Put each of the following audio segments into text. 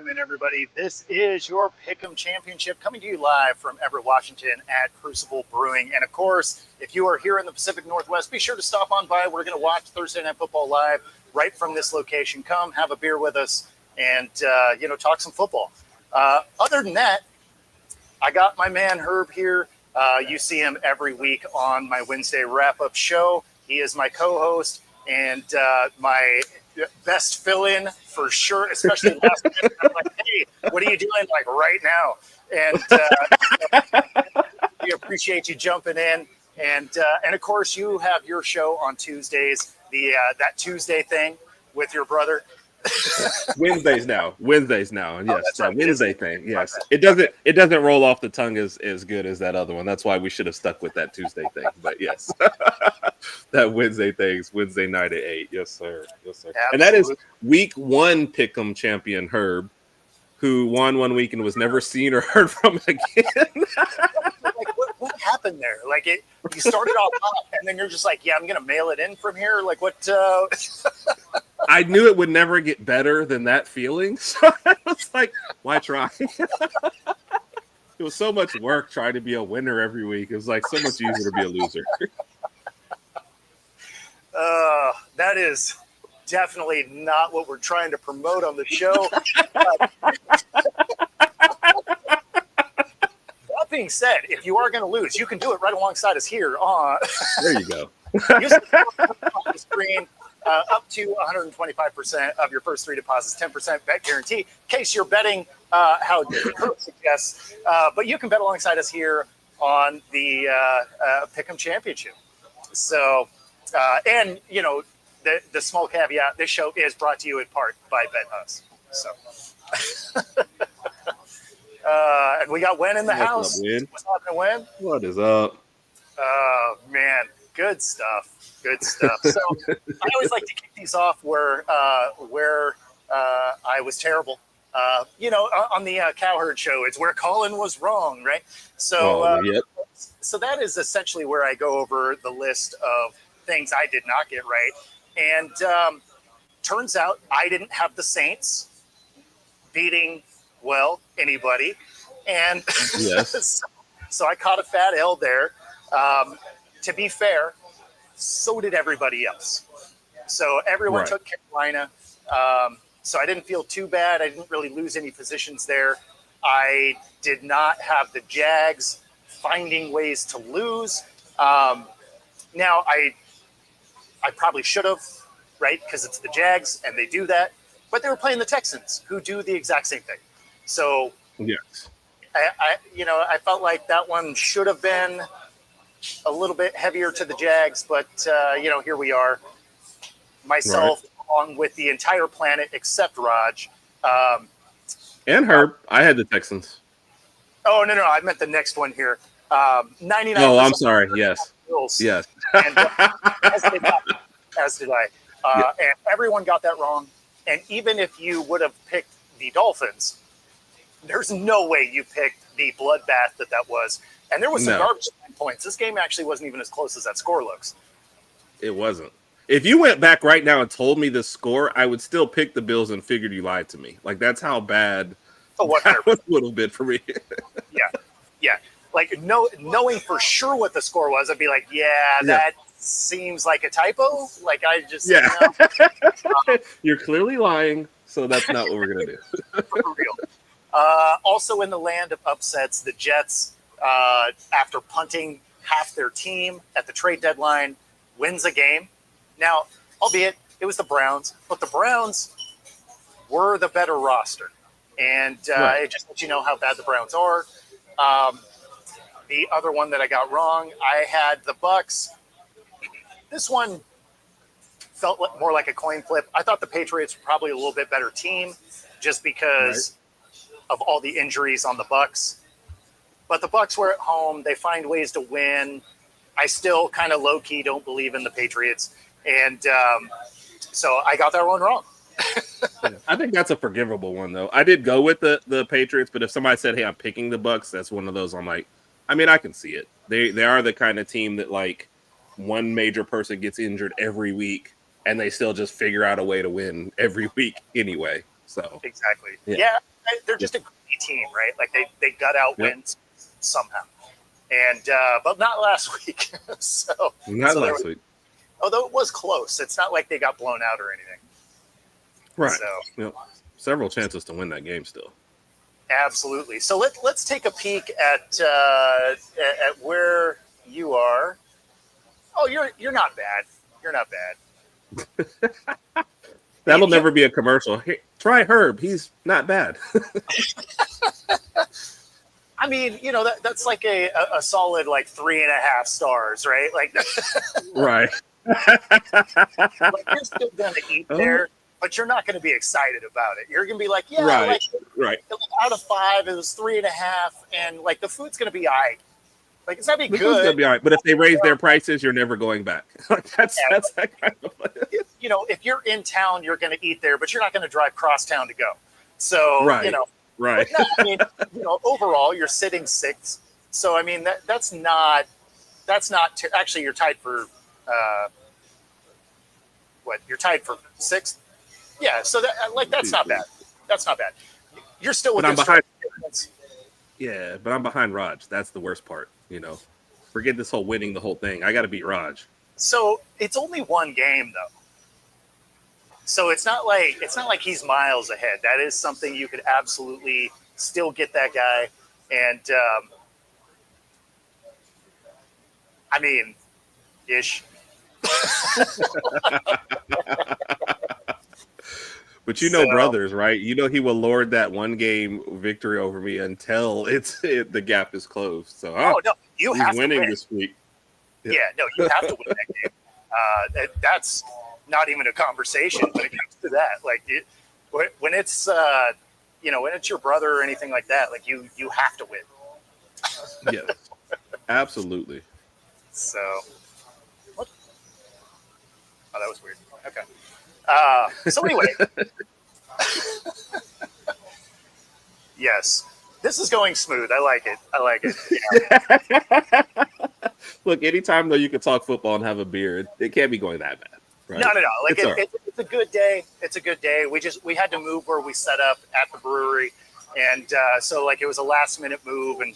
gentlemen, everybody. This is your Pick'em Championship coming to you live from Everett, Washington at Crucible Brewing. And of course, if you are here in the Pacific Northwest, be sure to stop on by. We're going to watch Thursday Night Football live right from this location. Come have a beer with us and, talk some football. Other than that, I got my man Herb here. You see him every week on my Wednesday wrap-up show. He is my co-host and my best fill-in for sure, especially last minute. I'm like, hey, what are you doing like right now? And we appreciate you jumping in. And of course, you have your show on Tuesdays, that Tuesday thing with your brother. Wednesdays now. Yes, that right. Wednesday thing. Yes, it doesn't roll off the tongue as good as that other one. That's why we should have stuck with that Tuesday thing. But yes, that Wednesday thing's Wednesday night at 8. Yes, sir. Absolutely. And that is week 1 Pick'em champion Herb, who won one week and was never seen or heard from again. Like, what happened there? Like, you started off hot, and then you're just like, yeah, I'm gonna mail it in from here. Like, what? I knew it would never get better than that feeling, so I was like, why try? It was so much work trying to be a winner every week. It was like so much easier to be a loser. That is definitely not what we're trying to promote on the show. That being said, if you are going to lose, you can do it right alongside us here on. There you go. Use the screen. Up to 125% of your first 3 deposits, 10% bet guarantee. In case you're betting how Kurt suggests, but you can bet alongside us here on the Pick'em Championship. So, and the small caveat: this show is brought to you in part by Bet Us. So, and we got Wen in the house. What's happening, Wen? What is up? Oh man. Good stuff. So I always like to kick these off where I was terrible. On the Cowherd show, it's where Colin was wrong, right? So, yep. So that is essentially where I go over the list of things I did not get right. And turns out I didn't have the Saints beating, anybody. And yes. so I caught a fat L there. To be fair, so did everybody else. So everyone took Carolina. So I didn't feel too bad. I didn't really lose any positions there. I did not have the Jags finding ways to lose. Now, I probably should have, right? Because it's the Jags and they do that. But they were playing the Texans, who do the exact same thing. So yes, I felt like that one should have been a little bit heavier to the Jags, but here we are. Myself, along with the entire planet except Rodge. And Herb. I had the Texans. Oh, no, I meant the next one here. 99%. Oh, I'm sorry. Yes. Bills. Yes. And, as did I. And everyone got that wrong. And even if you would have picked the Dolphins, there's no way you picked the bloodbath that was. And there was some garbage points. This game actually wasn't even as close as that score looks. It wasn't. If you went back right now and told me the score, I would still pick the Bills and figured you lied to me. Like, that's how bad that would have been for me. Yeah. Like, knowing for sure what the score was, I'd be like, that seems like a typo. Like, I just... Yeah. You're clearly lying, so that's not what we're going to do. For real. Also in the land of upsets, the Jets... after punting half their team at the trade deadline, wins a game. Now, albeit it was the Browns, but the Browns were the better roster. And it just lets you know how bad the Browns are. The other one that I got wrong, I had the Bucks. This one felt more like a coin flip. I thought the Patriots were probably a little bit better team just because of all the injuries on the Bucks. But the Bucks were at home. They find ways to win. I still kind of low-key don't believe in the Patriots. And so I got that one wrong. I think that's a forgivable one, though. I did go with the Patriots, but if somebody said, hey, I'm picking the Bucks, that's one of those I'm like, I mean, I can see it. They are the kind of team that, like, one major person gets injured every week, and they still just figure out a way to win every week anyway. So exactly. Yeah. they're just a great team, right? Like they gut out wins somehow, and but not last week. Not last week. Although it was close, it's not like they got blown out or anything. Right. So several chances to win that game still. Absolutely. So let's take a peek at where you are. Oh, you're not bad. You're not bad. That'll never be a commercial. Hey, try Herb. He's not bad. I mean, that's like a solid like 3.5 stars, right? Like, right. Like you're still gonna eat there, but you're not gonna be excited about it. You're gonna be like, yeah, right. Out of 5, it was 3.5, and like the food's gonna be alright. Like it's not be the good. Food's gonna be all right, but if they raise their prices, you're never going back. that's that kind of. If you're in town, you're gonna eat there, but you're not gonna drive cross town to go. So right. Right. No, I mean, overall, you're sitting 6th. So I mean, that's not actually you're tied for what? You're tied for 6th. Yeah. So that's not bad. That's not bad. You're still within. But I'm behind. Yeah, but I'm behind Rodge. That's the worst part. Forget this whole winning the whole thing. I got to beat Rodge. So it's only one game though. So it's not like he's miles ahead. That is something you could absolutely still get that guy. And I mean, ish. But brothers, right? He will lord that one game victory over me until the gap is closed. So no, he's have winning to win this week. Yeah, no, you have to win that game. That's not even a conversation when it comes to that. Like when it's when it's your brother or anything like that, like you have to win. Yeah, absolutely. So what? Oh, that was weird. Okay. So anyway, yes, this is going smooth. I like it. Yeah. Look, anytime though you can talk football and have a beer, it can't be going that bad. Right? No. Like it's a good day. It's a good day. We had to move where we set up at the brewery, and so like it was a last minute move, and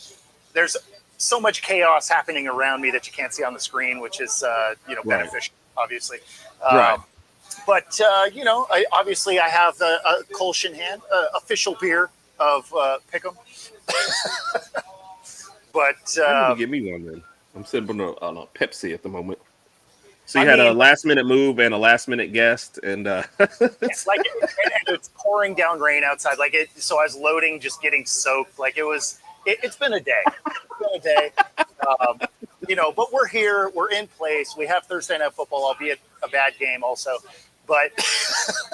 there's so much chaos happening around me that you can't see on the screen, which is beneficial, obviously. Right. But obviously I have a Kolsch in hand, official beer of Pick'em. But give me one then. I'm sipping on a Pepsi at the moment. So you had a last minute move and a last minute guest, and it's like and it's pouring down rain outside. Like so I was loading, just getting soaked. Like it's been a day. It's been a day. But we're here. We're in place. We have Thursday Night Football, albeit a bad game, also. But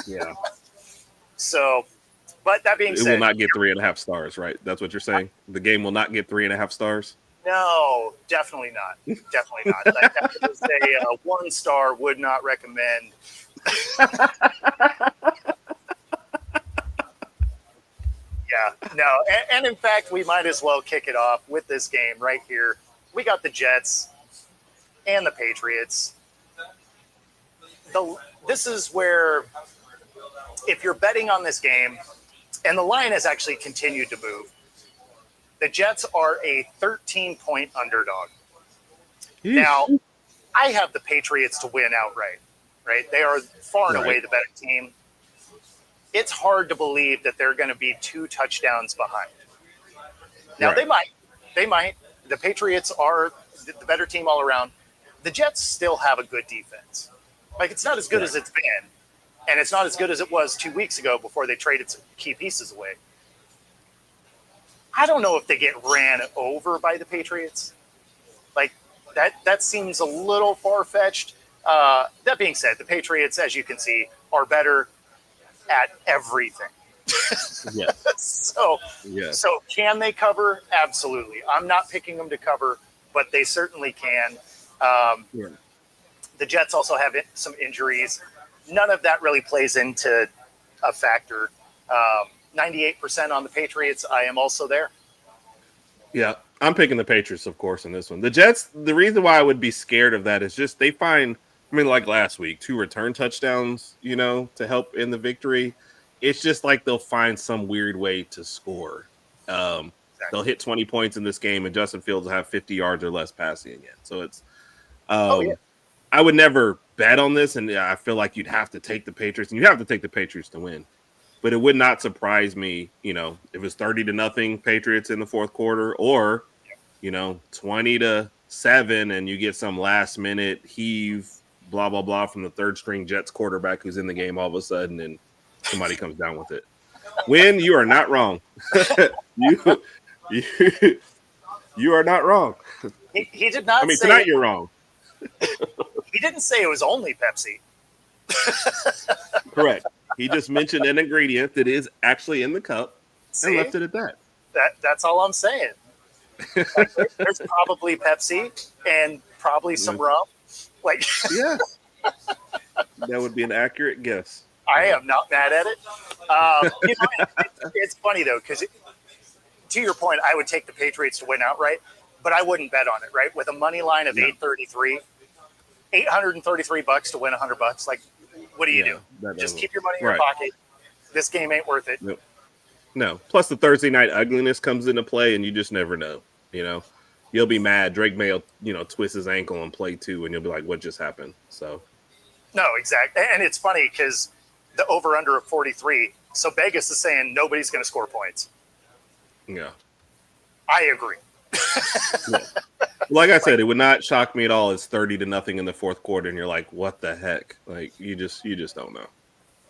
yeah. So, but that being said, it will not get 3.5 stars, right? That's what you're saying. The game will not get 3.5 stars. No, definitely not. Definitely not. Like, that is a 1 star. Would not recommend. Yeah, no, and in fact, we might as well kick it off with this game right here. We got the Jets and the Patriots. This is where, if you're betting on this game, and the line has actually continued to move, the Jets are a 13-point underdog. Yeesh. Now, I have the Patriots to win outright, right? They are far and away the better team. It's hard to believe that they're going to be 2 touchdowns behind. Now, they might. The Patriots are the better team all around. The Jets still have a good defense. Like, it's not as good as it's been, and it's not as good as it was 2 weeks ago before they traded some key pieces away. I don't know if they get ran over by the Patriots. Like, that seems a little far-fetched. That being said, the Patriots, as you can see, are better at everything. Yes. So can they cover? Absolutely. I'm not picking them to cover, but they certainly can. The Jets also have some injuries. None of that really plays into a factor. 98% on the Patriots. I am also there. Yeah, I'm picking the Patriots, of course, in this one. The Jets, the reason why I would be scared of that is just they find, like last week, 2 return touchdowns, to help in the victory. it's just like they'll find some weird way to score. They'll hit 20 points in this game, and Justin Fields will have 50 yards or less passing again. So it's, I would never bet on this, and I feel like you'd have to take the Patriots, and you have to take the Patriots to win. But it would not surprise me, if it's 30-0 Patriots in the fourth quarter, or 20-7, and you get some last minute heave, blah blah blah, from the third string Jets quarterback who's in the game all of a sudden, and somebody comes down with it. Win, you are not wrong. you are not wrong. He did not. I mean, tonight you're wrong. He didn't say it was only Pepsi. Correct. He just mentioned an ingredient that is actually in the cup and left it at that. That's all I'm saying. Like, there's probably Pepsi and probably some rum. Like, yeah, that would be an accurate guess. I am not mad at it. It's funny though, because to your point, I would take the Patriots to win outright, but I wouldn't bet on it. Right, with a money line of $833 to win $100. Like, what do you do? Just keep your money in your pocket. This game ain't worth it. No. Plus, the Thursday night ugliness comes into play, and you just never know. You'll be mad. Drake may, twist his ankle and play too, and you'll be like, "What just happened?" So, no, exactly. And it's funny because the over/under of 43. So Vegas is saying nobody's going to score points. Yeah, I agree. Yeah. Like I said, it would not shock me at all. It's 30-0 in the fourth quarter, and you're like, "What the heck?" Like you just don't know.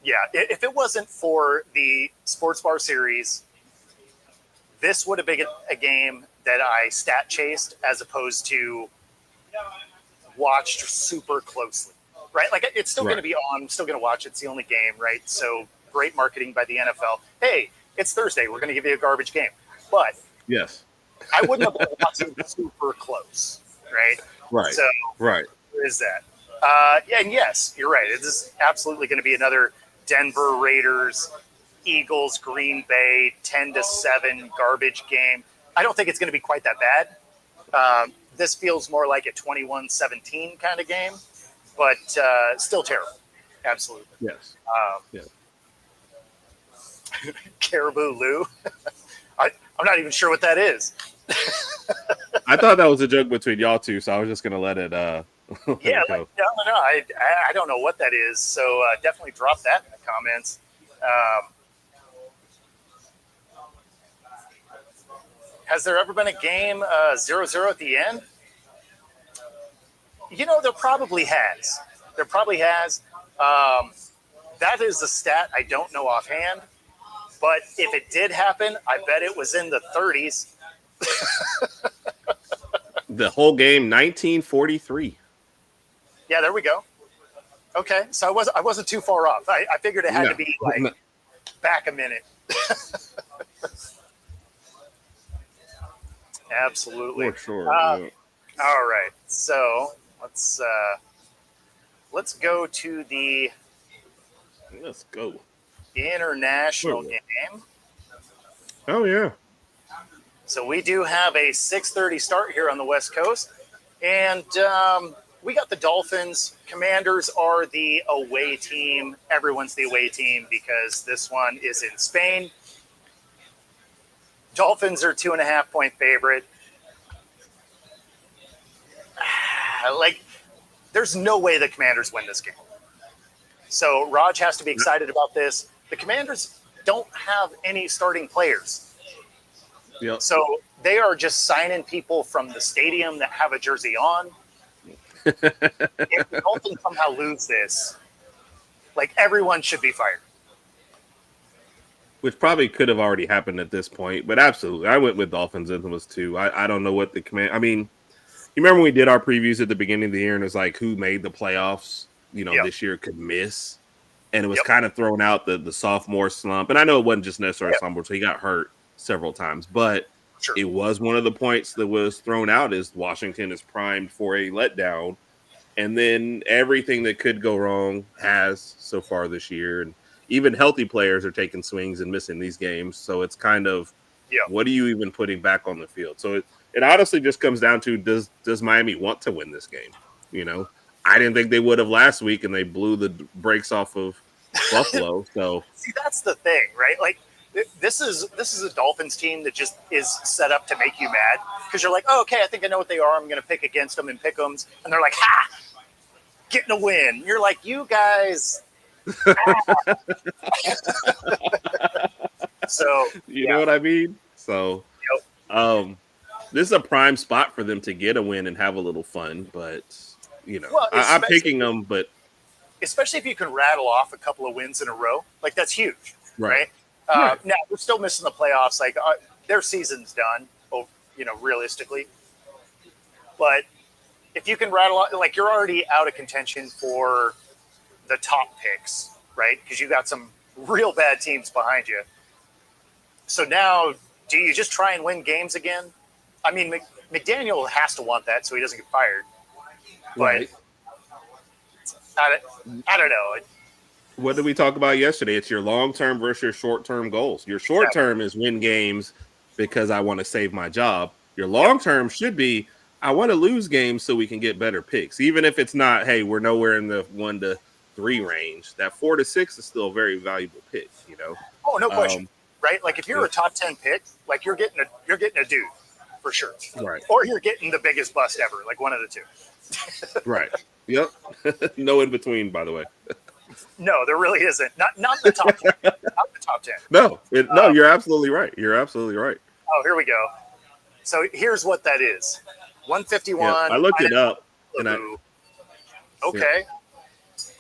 Yeah, if it wasn't for the Sports Bar Series, this would have been a game that I stat chased as opposed to watched super closely, right? Like, it's still going to be on. I'm still going to watch it. It's the only game, right? So great marketing by the NFL. Hey, it's Thursday. We're going to give you a garbage game. But yes, I wouldn't have been watching super close, right? Right. So right. There is that. Yeah, and yes, you're right. It is absolutely going to be another Denver Raiders, Eagles, Green Bay, 10-7 garbage game. I don't think it's going to be quite that bad. This feels more like a 21-17 kind of game, but still terrible. Absolutely. Yes. Caribou Lou. I'm not even sure what that is. I thought that was a joke between y'all two, so I was just going to let it yeah, no. I don't know what that is, so definitely drop that in the comments. Has there ever been a game 0-0 at the end? There probably has. That is a stat I don't know offhand, but if it did happen, I bet it was in the 30s. The whole game, 1943. Yeah, there we go. Okay, so I wasn't too far off. I figured it had to be back a minute. Absolutely. For sure. All right, so let's go to the international game. Oh yeah. So we do have a 6:30 start here on the West Coast, and we got the Dolphins. Commanders are the away team. Everyone's the away team because this one is in Spain. Dolphins are 2.5-point favorite. There's no way the Commanders win this game. So Rodge has to be excited about this. The Commanders don't have any starting players. Yep. So they are just signing people from the stadium that have a jersey on. If the Dolphins somehow lose this, everyone should be fired. Which probably could have already happened at this point, but absolutely. I went with Dolphins and it was 2. I don't know what the command. I mean, you remember when we did our previews at the beginning of the year and it was like who made the playoffs, this year could miss. And it was kind of thrown out the sophomore slump. And I know it wasn't just necessarily slump, so he got hurt several times, but it was one of the points that was thrown out is Washington is primed for a letdown. And then everything that could go wrong has so far this year. And even healthy players are taking swings and missing these games. So it's kind of, what are you even putting back on the field? So it honestly just comes down to, does Miami want to win this game? I didn't think they would have last week, and they blew the brakes off of Buffalo. So See, that's the thing, right? Like this is a Dolphins team that just is set up to make you mad because you're like, oh, okay, I think I know what they are. I'm going to pick against them and pick them, and they're like, ha, getting a win. You're like, you guys. So you know what I mean? So yep. this is a prime spot for them to get a win and have a little fun, but Well, I'm picking them, but especially if you can rattle off a couple of wins in a row, like that's huge, right? Right. Now we're still missing the playoffs. Like their season's done, realistically. But if you can rattle off, like you're already out of contention for the top picks, right? Because you got some real bad teams behind you. So now, do you just try and win games again? I mean, McDaniel has to want that so he doesn't get fired. But right. I don't know. What did we talk about yesterday? It's your long term versus your short term goals. Your short term is win games because I want to save my job. Your long term should be I want to lose games so we can get better picks. Even if it's not, hey, we're nowhere in the 1 to 3 range. That 4 to 6 is still a very valuable pick, Oh, no question. Right? Like if you're a top 10 pick, like you're getting a dude for sure. Right. Or you're getting the biggest bust ever, like one of the two. Right. Yep. No in between, by the way. No, there really isn't. Not the top 10. Not the top 10. No, you're absolutely right. You're absolutely right. Oh, here we go. So here's what that is. 151. Yeah, I looked it up. And okay. Yeah.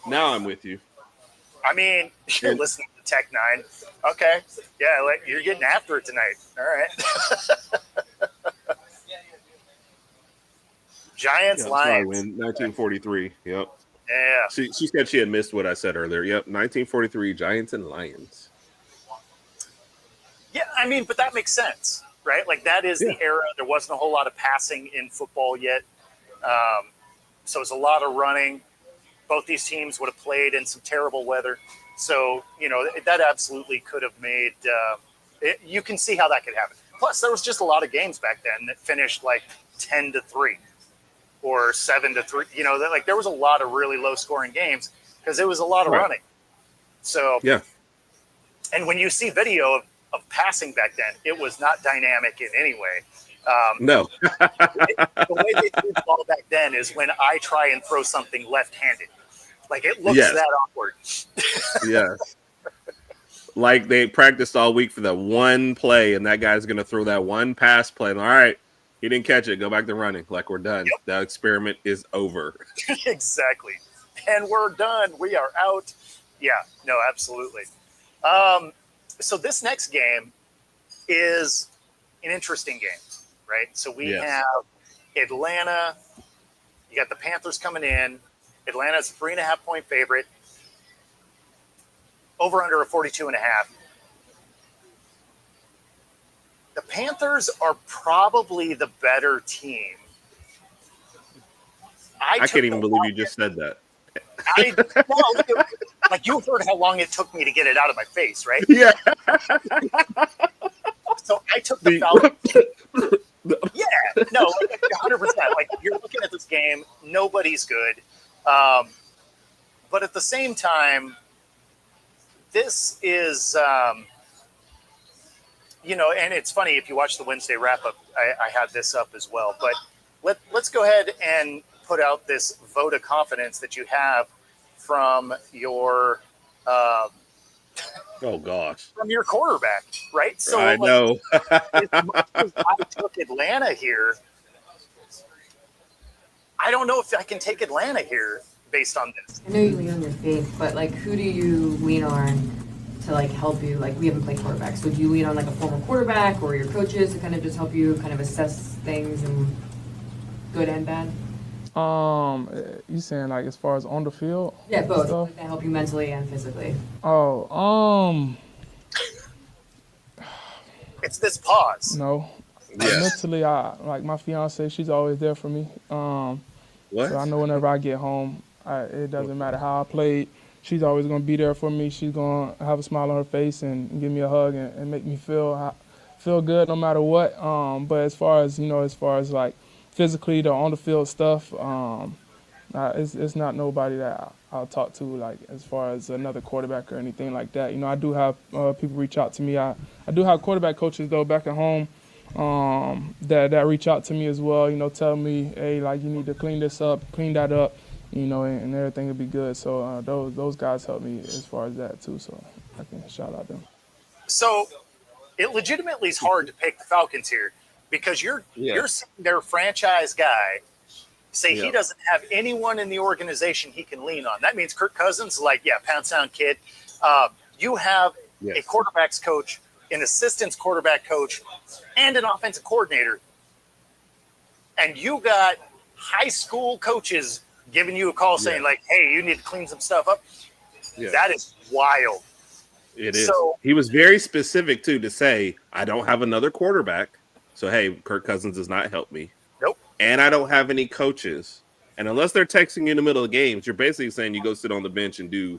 Now I'm with you. I mean, you're listening to Tech 9. Okay. Yeah, you're getting after it tonight. All right. Giants, Lions. Win 1943. Yep. Yeah. She said she had missed what I said earlier. Yep. 1943 Giants and Lions. Yeah, I mean, but that makes sense, right? Like that is the era. There wasn't a whole lot of passing in football yet. So it's a lot of running. Both these teams would have played in some terrible weather. So, that absolutely could have made you can see how that could happen. Plus, there was just a lot of games back then that finished like 10-3 or 7-3. There was a lot of really low scoring games because it was a lot of running. So, yeah. And when you see video of passing back then, it was not dynamic in any way. No. The way they threw the ball back then is when I try and throw something left-handed. Like it looks that awkward. Yes. Like they practiced all week for the one play, and that guy's going to throw that one pass play. And, all right, he didn't catch it. Go back to running. Like we're done. Yep. That experiment is over. Exactly. And we're done. We are out. Yeah. No, absolutely. So this next game is an interesting game, right? So we have Atlanta. You got the Panthers coming in. Atlanta's 3.5-point favorite. Over under a 42.5. The Panthers are probably the better team. I can't even believe you just said that. Like you heard how long it took me to get it out of my face, right? Yeah. So I took the Falcons. Yeah, no, 100%. Like you're looking at this game, nobody's good. But at the same time, this is, and it's funny if you watch the Wednesday wrap-up, I had this up as well. But let's go ahead and put out this vote of confidence that you have from your oh gosh, from your quarterback, right? So I know. As much as I took Atlanta here, I don't know if I can take Atlanta here based on this. I know you lean on your faith, but who do you lean on to help you? We haven't played quarterback, so do you lean on a former quarterback or your coaches to kind of just help you kind of assess things and good and bad? You saying as far as on the field? Yeah, both. That help you mentally and physically. It's this pause. No. Yes. Mentally, my fiance, she's always there for me. What? So I know whenever I get home, it doesn't matter how I played. She's always gonna be there for me. She's gonna have a smile on her face and give me a hug and make me feel good no matter what. But as far as physically, the on the field stuff, it's not nobody that I'll talk to, like as far as another quarterback or anything like that. You know, I do have people reach out to me. I do have quarterback coaches though back at home that reach out to me as well. You know, tell me, hey, like you need to clean this up, clean that up, you know, and everything will be good. So those guys help me as far as that too. So I can shout out them. So it legitimately is hard to pick the Falcons here because you're seeing their franchise guy say he doesn't have anyone in the organization he can lean on. That means Kirk Cousins, like, pound sound kid. You have a quarterback's coach, an assistant's quarterback coach, and an offensive coordinator. And you got high school coaches giving you a call saying, like, hey, you need to clean some stuff up. Yeah. That is wild. It is. So, he was very specific, too, to say, I don't have another quarterback. So, hey, Kirk Cousins does not help me. Nope. And I don't have any coaches. And unless they're texting you in the middle of games, you're basically saying you go sit on the bench and do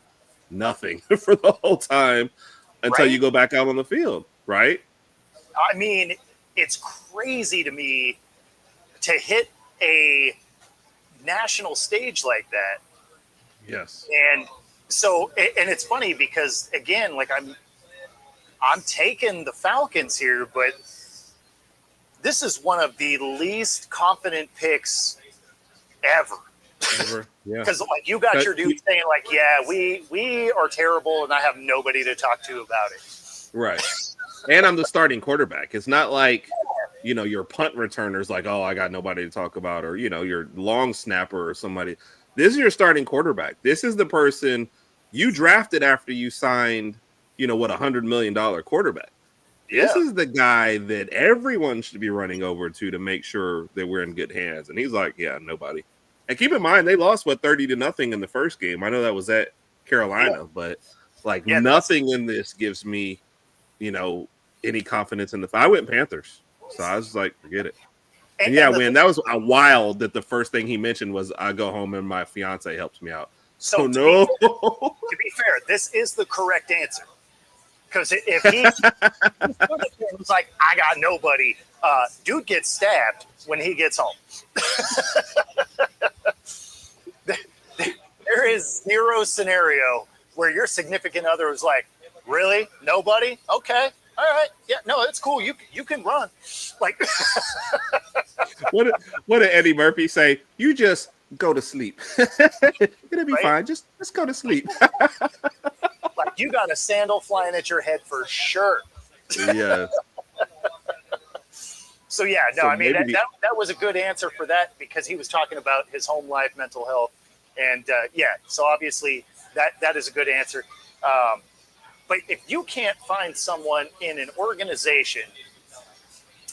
nothing for the whole time until you go back out on the field, right? I mean, it's crazy to me to hit a national stage like that. Yes. And so, and it's funny because, again, like I'm taking the Falcons here, but this is one of the least confident picks ever. Yeah. Because like you got your dude saying like, yeah, we are terrible and I have nobody to talk to about it. Right. And I'm the starting quarterback. It's not like, you know, your punt returner's like, oh, I got nobody to talk about, or, you know, your long snapper or somebody. This is your starting quarterback. This is the person you drafted after you signed, you know, what, $100 million quarterback. This is the guy that everyone should be running over to make sure that we're in good hands. And he's like, yeah, nobody. And keep in mind, they lost, 30-0 in the first game. I know that was at Carolina, but like nothing in this gives me, you know, any confidence in the. I went Panthers. So I was like, forget it. And when that was a wild that the first thing he mentioned was I go home and my fiance helps me out. So no. To be fair, this is the correct answer. Because if he was like, I got nobody, dude gets stabbed when he gets home. There is zero scenario where your significant other is like, really? Nobody? Okay. All right. Yeah, no, it's cool. You can run. Like what did Eddie Murphy say? You just go to sleep. It'll be fine. Just go to sleep. Like you got a sandal flying at your head for sure. Yeah. So I mean that was a good answer for that because he was talking about his home life, mental health, and so obviously that is a good answer. But if you can't find someone in an organization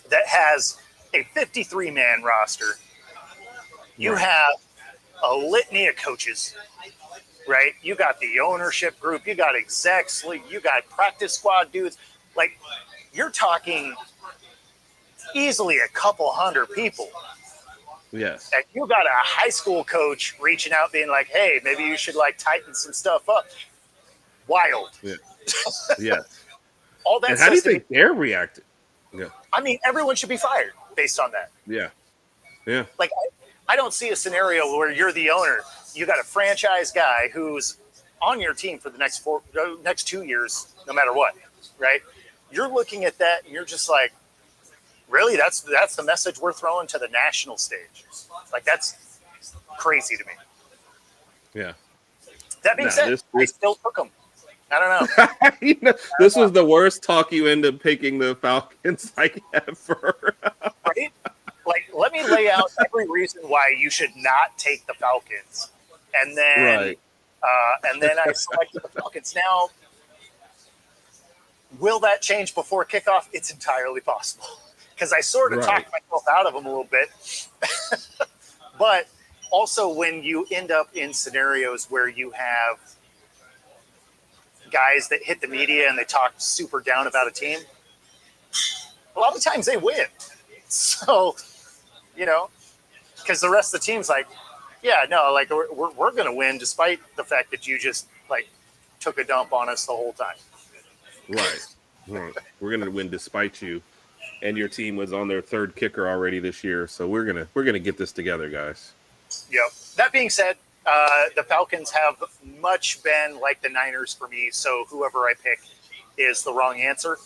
that has a 53-man roster, you have a litany of coaches. Right, you got the ownership group, you got execs, you got practice squad dudes. Like you're talking easily a couple hundred people. Yes, and you got a high school coach reaching out, being like, "Hey, maybe you should like tighten some stuff up." Wild. Yeah. Yeah. All that. And how do you think they're reacting? Yeah. I mean, everyone should be fired based on that. Yeah. Yeah. Like I don't see a scenario where you're the owner. You got a franchise guy who's on your team for the next 2 years, no matter what, right? You're looking at that and you're just like, really? That's the message we're throwing to the national stage. Like that's crazy to me. Yeah. That being said, I still took them. I don't know. This was the worst talk you end up picking the Falcons like ever. Right? Like, let me lay out every reason why you should not take the Falcons. And then, I selected the Falcons. Now, will that change before kickoff? It's entirely possible because I sort of talked myself out of them a little bit. But also, when you end up in scenarios where you have guys that hit the media and they talk super down about a team, a lot of times they win. So, you know, because the rest of the team's like, yeah, no, like we're going to win despite the fact that you just like took a dump on us the whole time. Right. We're going to win despite you. And your team was on their third kicker already this year. So we're going to get this together, guys. Yep. That being said, The Falcons have much been like the Niners for me, so whoever I pick is the wrong answer.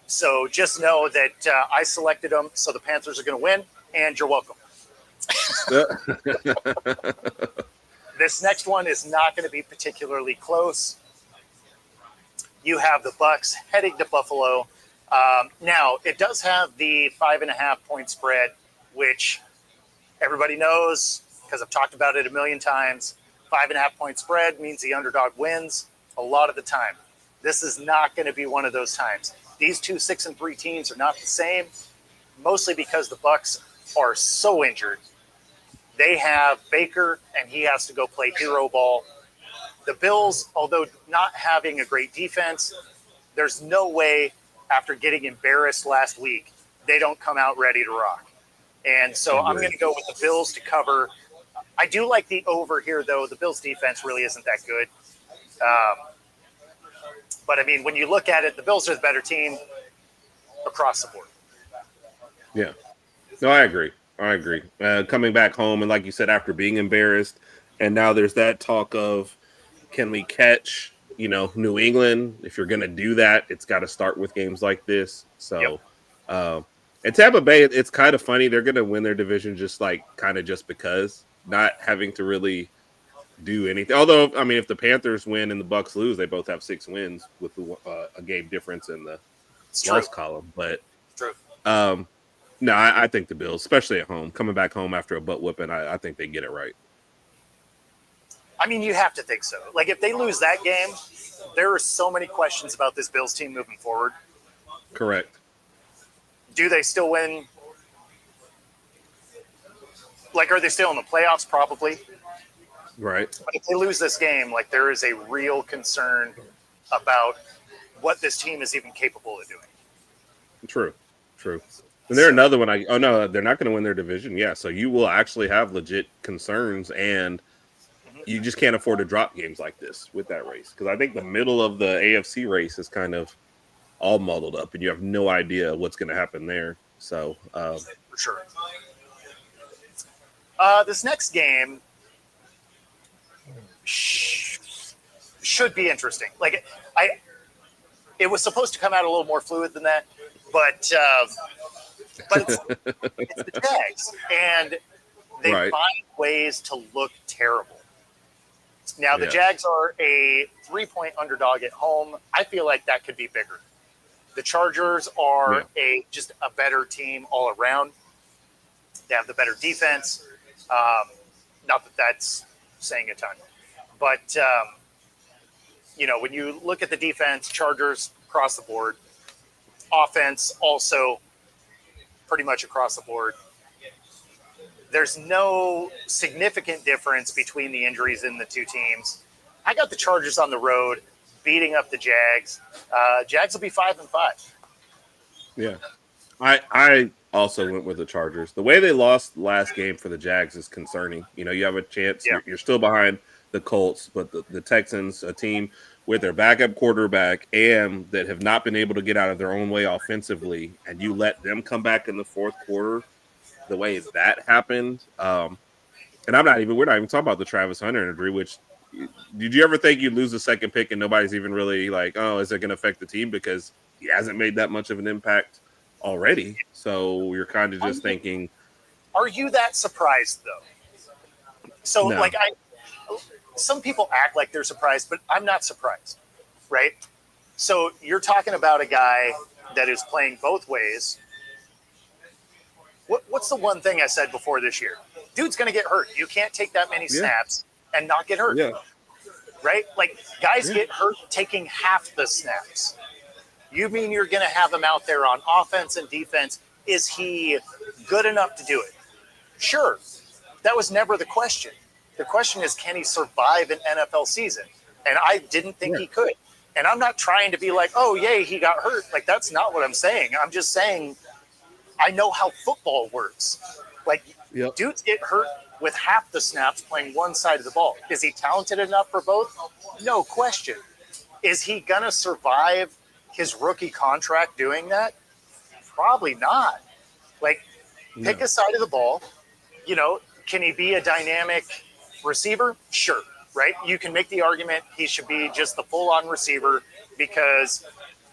So just know that I selected them, so the Panthers are going to win, and you're welcome. This next one is not going to be particularly close. You have the Bucs heading to Buffalo. Now, it does have the 5.5 point spread, which everybody knows because I've talked about it a million times. 5.5 point spread means the underdog wins a lot of the time. This is not going to be one of those times. These two 6-3 teams are not the same, mostly because the Bucs are so injured. They have Baker, and he has to go play hero ball. The Bills, although not having a great defense, there's no way after getting embarrassed last week, they don't come out ready to rock. And so I'm going to go with the Bills to cover. I do like the over here, though. The Bills' defense really isn't that good. But, I mean, when you look at it, the Bills are the better team across the board. Yeah. No, I agree. Coming back home, and like you said, after being embarrassed, and now there's that talk of, can we catch, New England? If you're going to do that, it's got to start with games like this. So, and Tampa Bay, it's kind of funny. They're going to win their division just because, not having to really do anything. Although, I mean, if the Panthers win and the Bucs lose, they both have 6 wins with a game difference in the loss column. But True. No, I think the Bills, especially at home, coming back home after a butt whooping, I think they get it right. I mean, you have to think so. Like, if they lose that game, there are so many questions about this Bills team moving forward. Correct. Do they still win? Like, are they still in the playoffs? Probably. Right. But if they lose this game, like, there is a real concern about what this team is even capable of doing. True. And they're another one. No, they're not going to win their division. Yeah, so you will actually have legit concerns, and you just can't afford to drop games like this with that race. Because I think the middle of the AFC race is kind of all muddled up, and you have no idea what's going to happen there. So, for sure. This next game should be interesting. Like, it was supposed to come out a little more fluid than that, but it's the Jags, and they find ways to look terrible. Now, the Jags are a 3-point underdog at home. I feel like that could be bigger. The Chargers are just a better team all around. They have the better defense. Not that that's saying a ton. But, when you look at the defense, Chargers across the board. Offense also pretty much across the board. There's no significant difference between the injuries in the two teams. I got the Chargers on the road beating up the Jags. Jags will be 5-5. Yeah. I also went with the Chargers. The way they lost last game for the Jags is concerning. You have a chance. Yeah. You're still behind the Colts, but the Texans, a team with their backup quarterback and that have not been able to get out of their own way offensively, and you let them come back in the fourth quarter the way that happened. And we're not even talking about the Travis Hunter injury, which did you ever think you'd lose the second pick and nobody's even really like, oh, is it going to affect the team? Because he hasn't made that much of an impact already. So you're kind of just thinking. Are you that surprised, though? So, no. Some people act like they're surprised, but I'm not surprised, right? So you're talking about a guy that is playing both ways. What's the one thing I said before this year? Dude's going to get hurt. You can't take that many snaps and not get hurt, right? Like, guys get hurt taking half the snaps. You mean you're going to have him out there on offense and defense? Is he good enough to do it? Sure. That was never the question. The question is, can he survive an NFL season? And I didn't think he could. And I'm not trying to be like, oh, yay, he got hurt. Like, that's not what I'm saying. I'm just saying I know how football works. Like, dudes get hurt with half the snaps playing one side of the ball. Is he talented enough for both? No question. Is he going to survive his rookie contract doing that? Probably not. Like, pick a side of the ball. Can he be a dynamic Receiver, sure, right? You can make the argument he should be just the full-on receiver because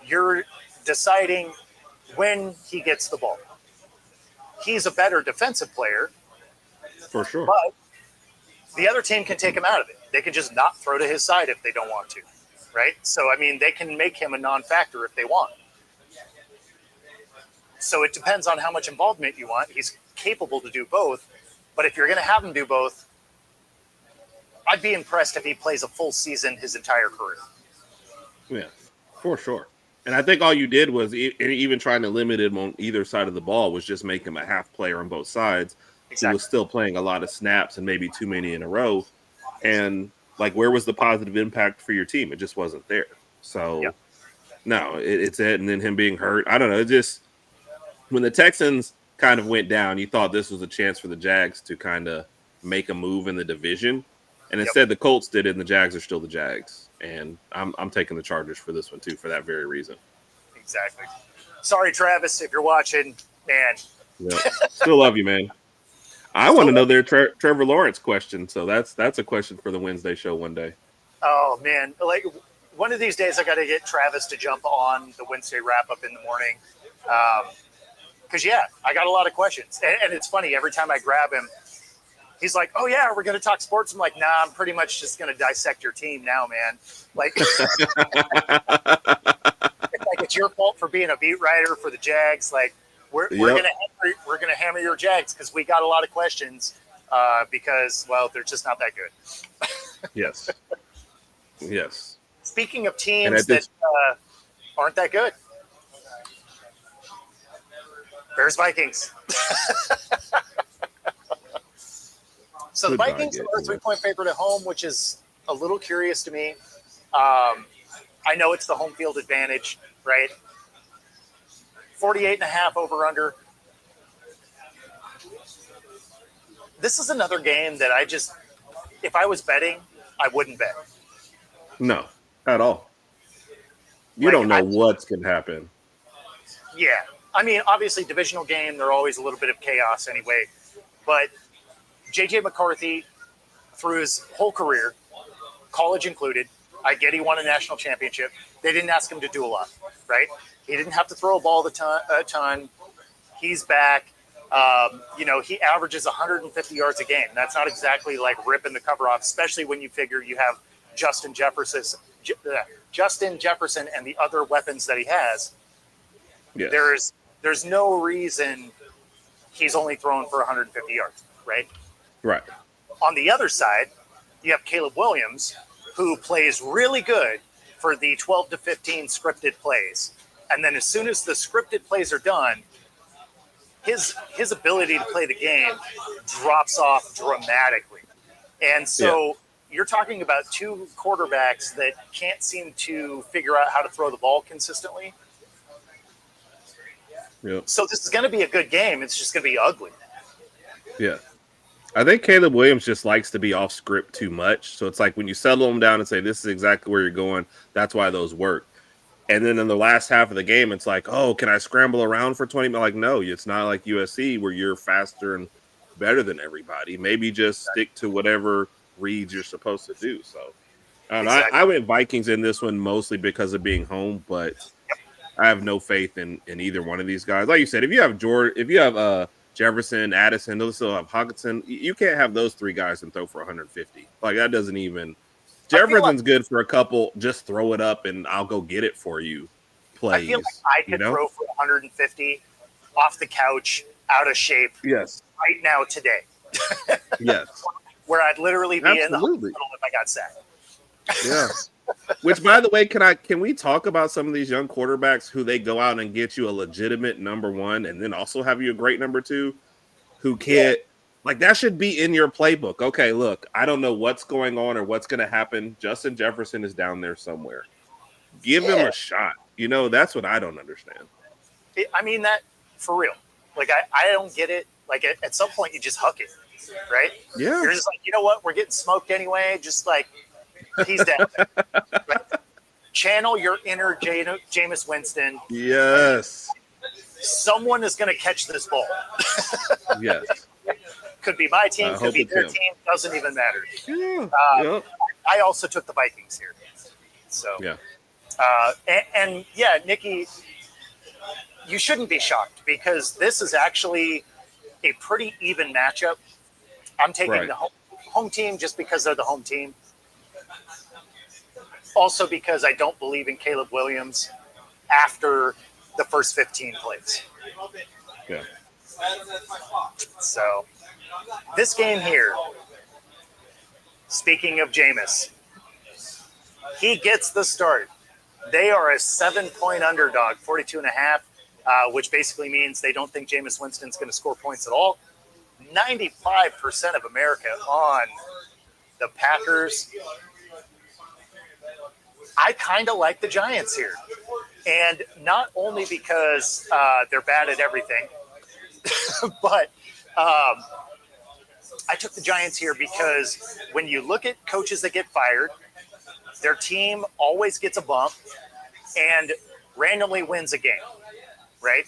you're deciding when he gets the ball. He's a better defensive player, For sure. but the other team can take him out of it. They can just not throw to his side if they don't want to, right? So, I mean, they can make him a non-factor if they want. So it depends on how much involvement you want. He's capable to do both, but if you're going to have him do both, I'd be impressed if he plays a full season his entire career. Yeah, for sure. And I think all you did was even trying to limit him on either side of the ball was just make him a half player on both sides. Exactly. He was still playing a lot of snaps and maybe too many in a row. And like, where was the positive impact for your team? It just wasn't there. So, Yep. no, it's it. And then him being hurt. I don't know. It just, when the Texans kind of went down, you thought this was a chance for the Jags to kind of make a move in the division. And instead, the Colts did it, and the Jags are still the Jags. And I'm taking the Chargers for this one, too, for that very reason. Exactly. Sorry, Travis, if you're watching, man. Yeah. Still love you, man. I want to know their Trevor Lawrence question. So that's a question for the Wednesday show one day. Oh, man. Like, one of these days, I got to get Travis to jump on the Wednesday wrap-up in the morning. Because, I got a lot of questions. And it's funny, every time I grab him, he's like, oh, yeah, we're going to talk sports. I'm like, nah, I'm pretty much just going to dissect your team now, man. Like, it's your fault for being a beat writer for the Jags. Like, we're gonna hammer your Jags because we got a lot of questions because, well, they're just not that good. Yes. Yes. Speaking of teams that aren't that good, Bears Vikings. So the Vikings are a 3-point favorite at home, which is a little curious to me. I know it's the home field advantage, right? 48.5 over under. This is another game that if I was betting, I wouldn't bet. No, at all. You don't know what's going to happen. Yeah. I mean, obviously, divisional game, they're always a little bit of chaos anyway. But J.J. McCarthy, through his whole career, college included, I get he won a national championship. They didn't ask him to do a lot, right? He didn't have to throw a ball a ton. He's back. He averages 150 yards a game. That's not exactly like ripping the cover off, especially when you figure you have Justin Jefferson and the other weapons that he has. Yes. There's no reason he's only throwing for 150 yards, right? Right. On the other side, you have Caleb Williams, who plays really good for the 12 to 15 scripted plays. And then as soon as the scripted plays are done, his ability to play the game drops off dramatically. And so you're talking about two quarterbacks that can't seem to figure out how to throw the ball consistently. Yep. So this is going to be a good game. It's just going to be ugly. Yeah. I think Caleb Williams just likes to be off script too much. So it's like when you settle him down and say, this is exactly where you're going, that's why those work. And then in the last half of the game, it's like, oh, can I scramble around for 20 minutes? Like, no, it's not like USC where you're faster and better than everybody. Maybe just stick to whatever reads you're supposed to do. So I went Vikings in this one mostly because of being home, but I have no faith in either one of these guys. Like you said, if you have Jefferson, Addison, they'll still have Hockenson. You can't have those three guys and throw for 150. Like, that doesn't even – Jefferson's good for a couple, just throw it up and I'll go get it for you plays. I feel like I could throw for 150 off the couch, out of shape, yes, right now today. Yes. Where I'd literally be in the hospital if I got sacked. Yeah. Which, by the way, can we talk about some of these young quarterbacks who they go out and get you a legitimate number one and then also have you a great number two who can't like that should be in your playbook. Okay, look, I don't know what's going on or what's going to happen. Justin Jefferson is down there somewhere. Give him a shot. That's what I don't understand. I mean that for real. Like, I don't get it. Like, at some point you just huck it, right? Yeah. You're just like, you know what? We're getting smoked anyway. Just like, he's down there. Right? Channel your inner Jameis Winston. Yes. Someone is going to catch this ball. Yes. Could be my team, could be their team, doesn't even matter. Yeah. I also took the Vikings here. So Yeah. And yeah, Nikki, you shouldn't be shocked because this is actually a pretty even matchup. I'm taking the home team just because they're the home team. Also because I don't believe in Caleb Williams after the first 15 plays. Yeah. So this game here, speaking of Jameis, he gets the start. They are a 7-point underdog, 42.5, which basically means they don't think Jameis Winston's going to score points at all. 95% of America on the Packers. I kind of like the Giants here. And not only because they're bad at everything, but I took the Giants here because when you look at coaches that get fired, their team always gets a bump and randomly wins a game, right?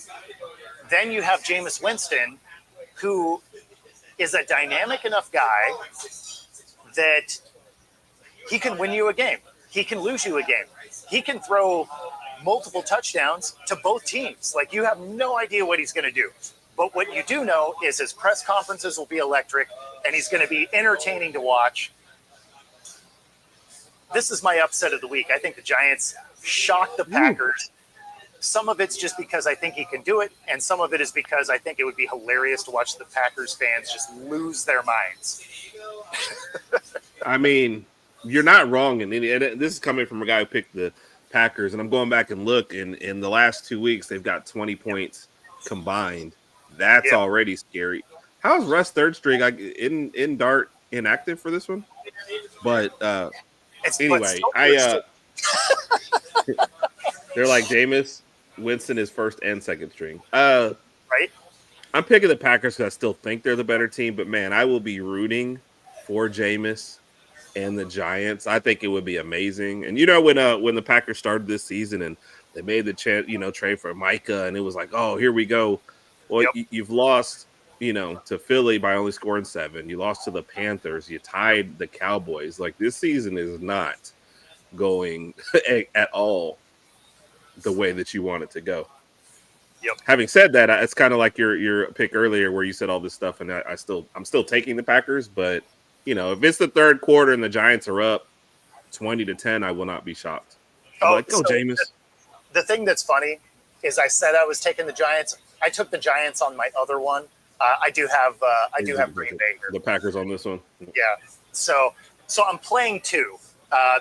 Then you have Jameis Winston, who is a dynamic enough guy that he can win you a game. He can lose you a game. He can throw multiple touchdowns to both teams. Like, you have no idea what he's going to do. But what you do know is his press conferences will be electric, and he's going to be entertaining to watch. This is my upset of the week. I think the Giants shocked the Packers. Some of it's just because I think he can do it, and some of it is because I think it would be hilarious to watch the Packers fans just lose their minds. I mean, you're not wrong. And this is coming from a guy who picked the Packers, and I'm going back and look, and in the last 2 weeks, they've got 20 points combined. That's already scary. How's Russ third string? In Dart inactive for this one? But anyway, they're like Jameis Winston is first and second string. Right? I'm picking the Packers because I still think they're the better team, but man, I will be rooting for Jameis and the Giants. I think it would be amazing. And when the Packers started this season and they made the trade for Micah, and it was like, oh, here we go. Well, you've lost, to Philly by only scoring 7. You lost to the Panthers. You tied the Cowboys. Like, this season is not going at all the way that you want it to go. Yep. Having said that, it's kind of like your pick earlier where you said all this stuff, and I'm still taking the Packers. But if it's the third quarter and the Giants are up 20-10, I will not be shocked. Go Jameis. The thing that's funny is I said I was taking the Giants. I took the Giants on my other one. I do have Green Bay here. The Packers on this one. Yeah. So I'm playing 2.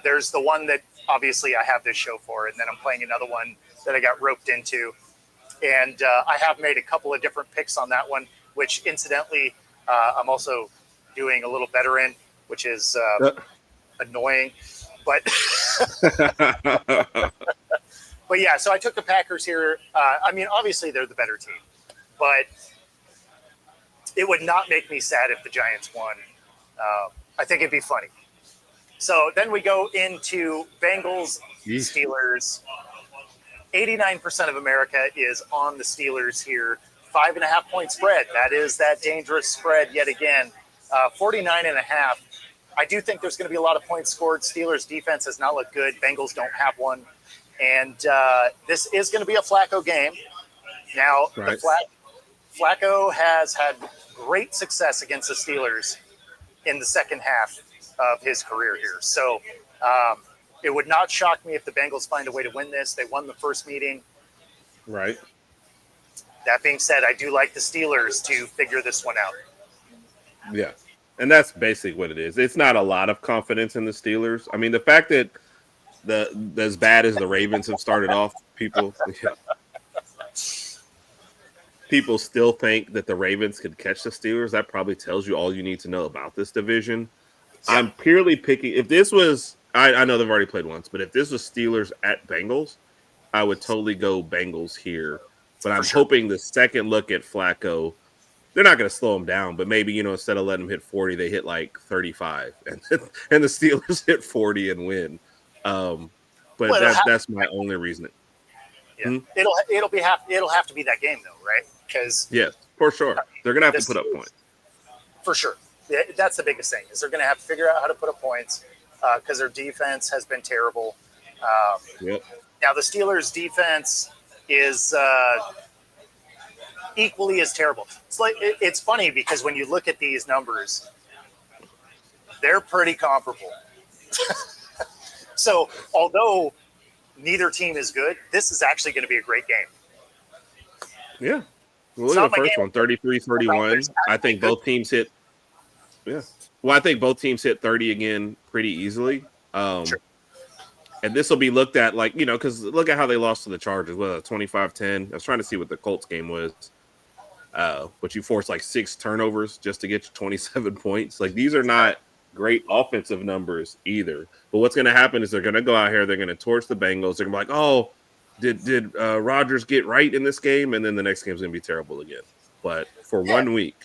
There's the one that obviously I have this show for, and then I'm playing another one that I got roped into. And I have made a couple of different picks on that one, which incidentally I'm also doing a little better in, which is annoying. But but yeah, so I took the Packers here. Obviously they're the better team, but it would not make me sad if the Giants won. I think it'd be funny. So then we go into Bengals, Steelers. 89% of America is on the Steelers here. 5.5-point spread. That is that dangerous spread yet again. 49.5. I do think there's going to be a lot of points scored. Steelers defense has not looked good. Bengals don't have one. And this is going to be a Flacco game. Now, right. Flacco has had great success against the Steelers in the second half of his career here. So it would not shock me if the Bengals find a way to win this. They won the first meeting. Right. That being said, I do like the Steelers to figure this one out. Yeah. And that's basically what it is. It's not a lot of confidence in the Steelers. I mean, the fact that as bad as the Ravens have started off, people still think that the Ravens could catch the Steelers. That probably tells you all you need to know about this division. I'm purely picking. If this was, I know they've already played once, but if this was Steelers at Bengals, I would totally go Bengals here. But I'm hoping the second look at Flacco, they're not going to slow him down, but maybe, instead of letting him hit 40, they hit like 35, and the Steelers hit 40 and win. But that's my only reason. Yeah. It'll have to be that game though, right? Because yes, for sure, they're going to have to put up points for sure. That's the biggest thing is they're going to have to figure out how to put up points because their defense has been terrible. Yep. Now the Steelers' defense is equally as terrible. It's funny because when you look at these numbers, they're pretty comparable. So although neither team is good, this is actually going to be a great game. Yeah. Well, look at the first one, 33-31. I think both teams hit. Yeah. Well, I think both teams hit 30 again pretty easily. Sure. And this will be looked at like, because look at how they lost to the Chargers. Well, 25-10. I was trying to see what the Colts game was. But you forced like 6 turnovers just to get you 27 points. Like these are not great offensive numbers either. But what's going to happen is they're going to go out here. They're going to torch the Bengals. They're going to be like, oh, did Rodgers get right in this game? And then the next game is going to be terrible again. But for 1 week,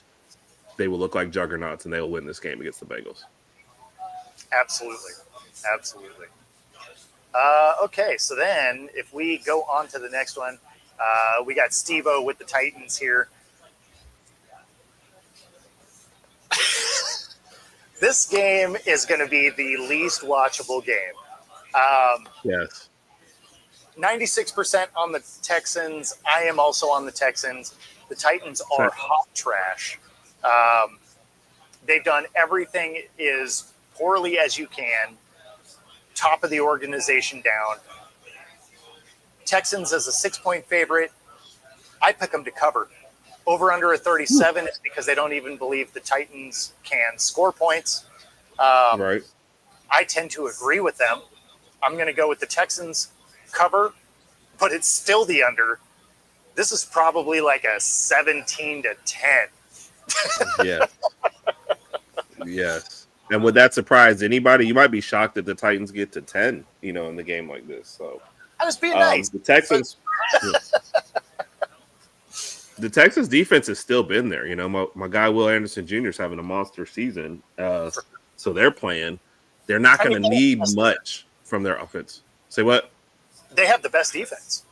they will look like juggernauts and they will win this game against the Bengals. Absolutely. Okay, so then if we go on to the next one, we got Steve-O with the Titans here. This game is going to be the least watchable game. Yes. 96% on the Texans. I am also on the Texans. The Titans are hot trash. They've done everything as poorly as you can. Top of the organization down. Texans as a 6-point favorite. I pick them to cover. Over under a 37 is because they don't even believe the Titans can score points. Right. I tend to agree with them. I'm going to go with the Texans cover, but it's still the under. This is probably like a 17-10. Yeah. Yes. And would that surprise anybody? You might be shocked that the Titans get to 10, in the game like this. So I was being nice. The Texans. The Texans defense has still been there. My guy Will Anderson Jr. is having a monster season. So they're playing. They're not going to need much from their offense. Say what? They have the best defense.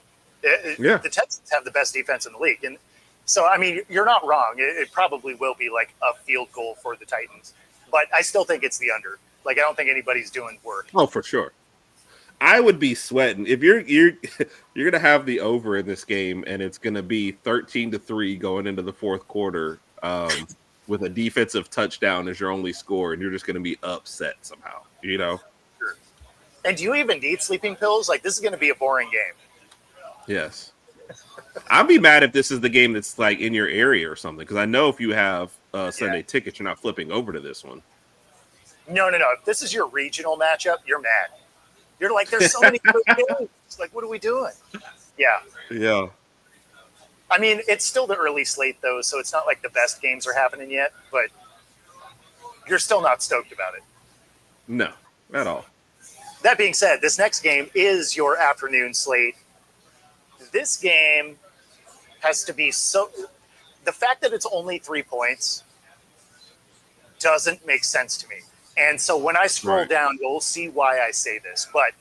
Yeah. The Texans have the best defense in the league. And so, I mean, you're not wrong. It probably will be like a field goal for the Titans. But I still think it's the under. Like, I don't think anybody's doing work. Oh, for sure. I would be sweating if you're going to have the over in this game, and it's going to be 13-3 going into the fourth quarter with a defensive touchdown as your only score, and you're just going to be upset somehow. Sure. And do you even need sleeping pills? Like, this is going to be a boring game. Yes. I'd be mad if this is the game that's like in your area or something, because I know if you have Sunday tickets, you're not flipping over to this one. No. If this is your regional matchup, you're mad. You're like, there's so many good games. Like, what are we doing? Yeah. Yeah. I mean, it's still the early slate, though, so it's not like the best games are happening yet, but you're still not stoked about it. No, at all. That being said, this next game is your afternoon slate. This game has to be so... The fact that it's only 3 points doesn't make sense to me. And so when I scroll down, you'll see why I say this. But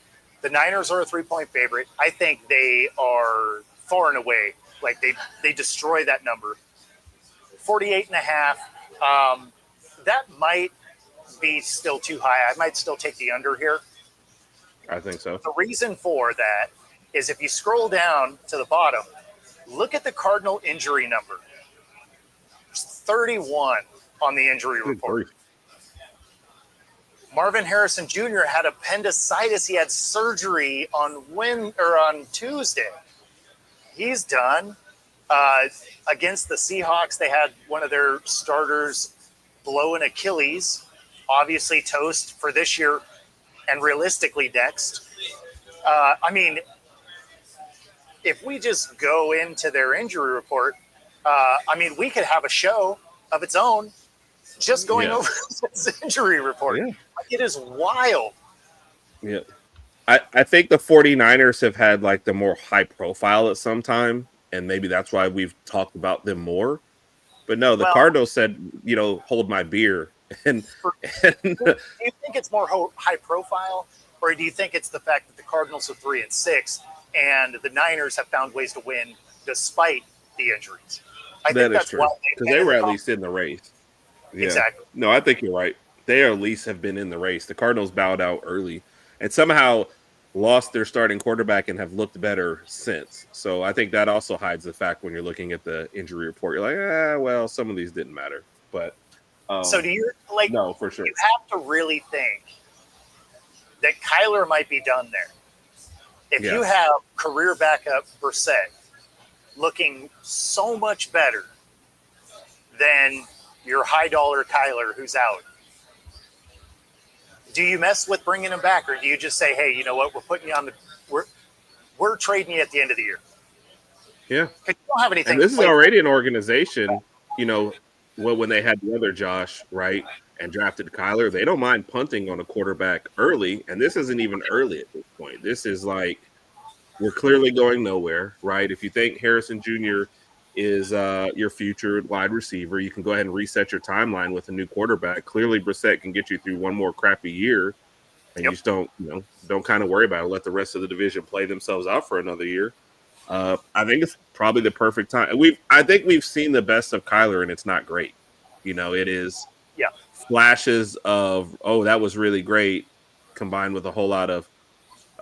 the Niners are a 3-point favorite. I think they are far and away. Like, they destroy that number. 48.5. That might be still too high. I might still take the under here. I think so. The reason for that is if you scroll down to the bottom, look at the Cardinal injury number. There's 31 on the injury report. Marvin Harrison Jr. had appendicitis. He had surgery on Tuesday. He's done. Against the Seahawks, they had one of their starters blow an Achilles. Obviously toast for this year and realistically next. I mean, if we just go into their injury report, I mean, we could have a show of its own just going over this injury report. Yeah. It is wild. Yeah. I think the 49ers have had like the more high profile at some time, and maybe that's why we've talked about them more. But no, the Cardinals said, hold my beer. And do you think it's more high profile, or do you think it's the fact that the Cardinals are 3-6 and the Niners have found ways to win despite the injuries? I think that's true, because they were at least in the race. Yeah. Exactly. No, I think you're right. They at least have been in the race. The Cardinals bowed out early and somehow lost their starting quarterback and have looked better since. So I think that also hides the fact when you're looking at the injury report, you're like, well, some of these didn't matter. But So do you like? no, for sure. You have to really think that Kyler might be done there. If you Yes. have career backup Brissett looking so much better than your high dollar Kyler who's out, do you mess with bringing him back, or do you just say, hey, you know what, we're putting you on the we're trading you at the end of the year? Yeah. Because you don't have anything And to this is play for. already an organization, when they had the other Josh, right, and drafted Kyler, they don't mind punting on a quarterback early. And this isn't even early at this point. This is like, we're clearly going nowhere, right? If you think Harrison Jr. is your future wide receiver, you can go ahead and reset your timeline with a new quarterback. Clearly, Brissett can get you through one more crappy year, and you Yep. just don't kind of worry about it. Let the rest of the division play themselves out for another year. I think it's probably the perfect time. I think we've seen the best of Kyler, and it's not great. It is Yeah. flashes of, oh, that was really great, combined with a whole lot of,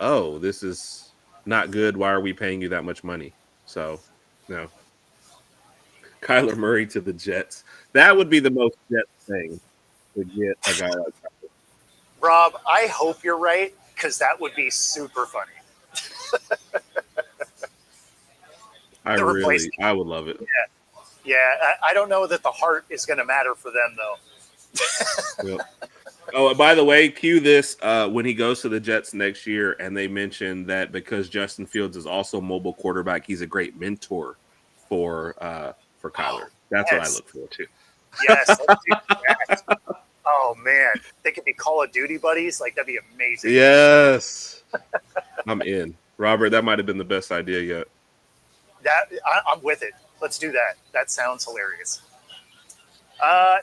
oh, this is not good. Why are we paying you that much money? So, no. Kyler Murray to the Jets. That would be the most Jets thing to get a guy like that. Rob, I hope you're right, because that would be super funny. The replacement. I would love it. Yeah. I don't know that the heart is going to matter for them, though. Yep. Oh, by the way, cue this when he goes to the Jets next year, and they mention that because Justin Fields is also a mobile quarterback, he's a great mentor for Kyler. That's what I Yes. look forward to. Yes. Let's do that. Oh, man. They could be Call of Duty buddies. Like, that'd be amazing. Yes, I'm in. Robert, that might have been the best idea yet. I'm with it. Let's do that. That sounds hilarious.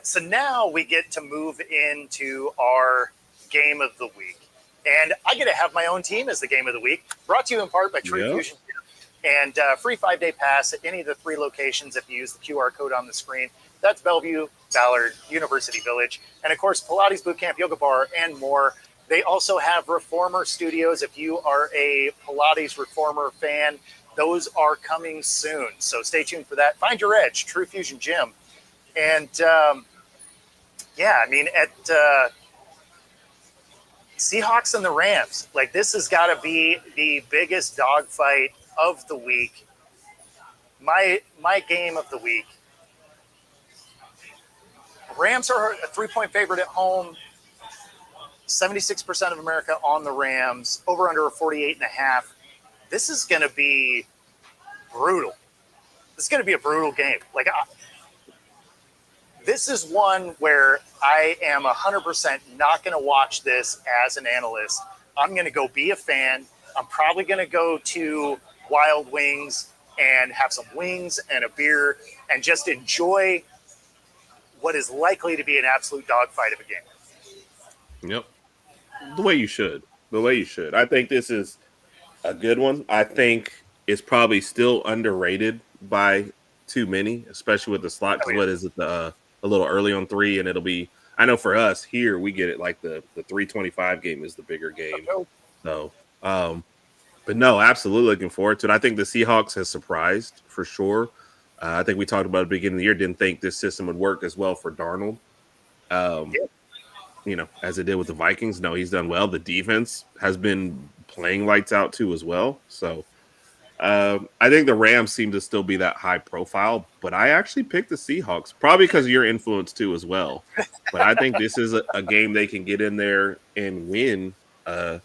So now we get to move into our game of the week. And I get to have my own team as the game of the week, brought to you in part by True Fusion. And free 5-day pass at any of the 3 locations if you use the QR code on the screen. That's Bellevue, Ballard, University Village, and of course, Pilates Bootcamp, Yoga Bar, and more. They also have Reformer Studios. If you are a Pilates Reformer fan, those are coming soon. So stay tuned for that. Find your edge, True Fusion Gym. And at Seahawks and the Rams, like this has got to be the biggest dogfight of the week. My game of the week. Rams are a 3-point favorite at home. 76% of America on the Rams. Over under 48.5. This is going to be brutal. This is going to be a brutal game. This is one where I am 100% not going to watch this as an analyst. I'm going to go be a fan. I'm probably going to go to Wild Wings and have some wings and a beer and just enjoy what is likely to be an absolute dogfight of a game. Yep. The way you should. I think this is a good one. I think it's probably still underrated by too many, especially with the slot. Because what is it? A little early on 3, and it'll be. I know for us here, we get it like the 325 game is the bigger game. So, but no, absolutely looking forward to it. I think the Seahawks has surprised for sure. I think we talked about at the beginning of the year. Didn't think this system would work as well for Darnold. As it did with the Vikings. No, he's done well. The defense has been playing lights out too as well. So I think the Rams seem to still be that high profile, but I actually picked the Seahawks, probably because of your influence too as well. But I think this is a game they can get in there and win. I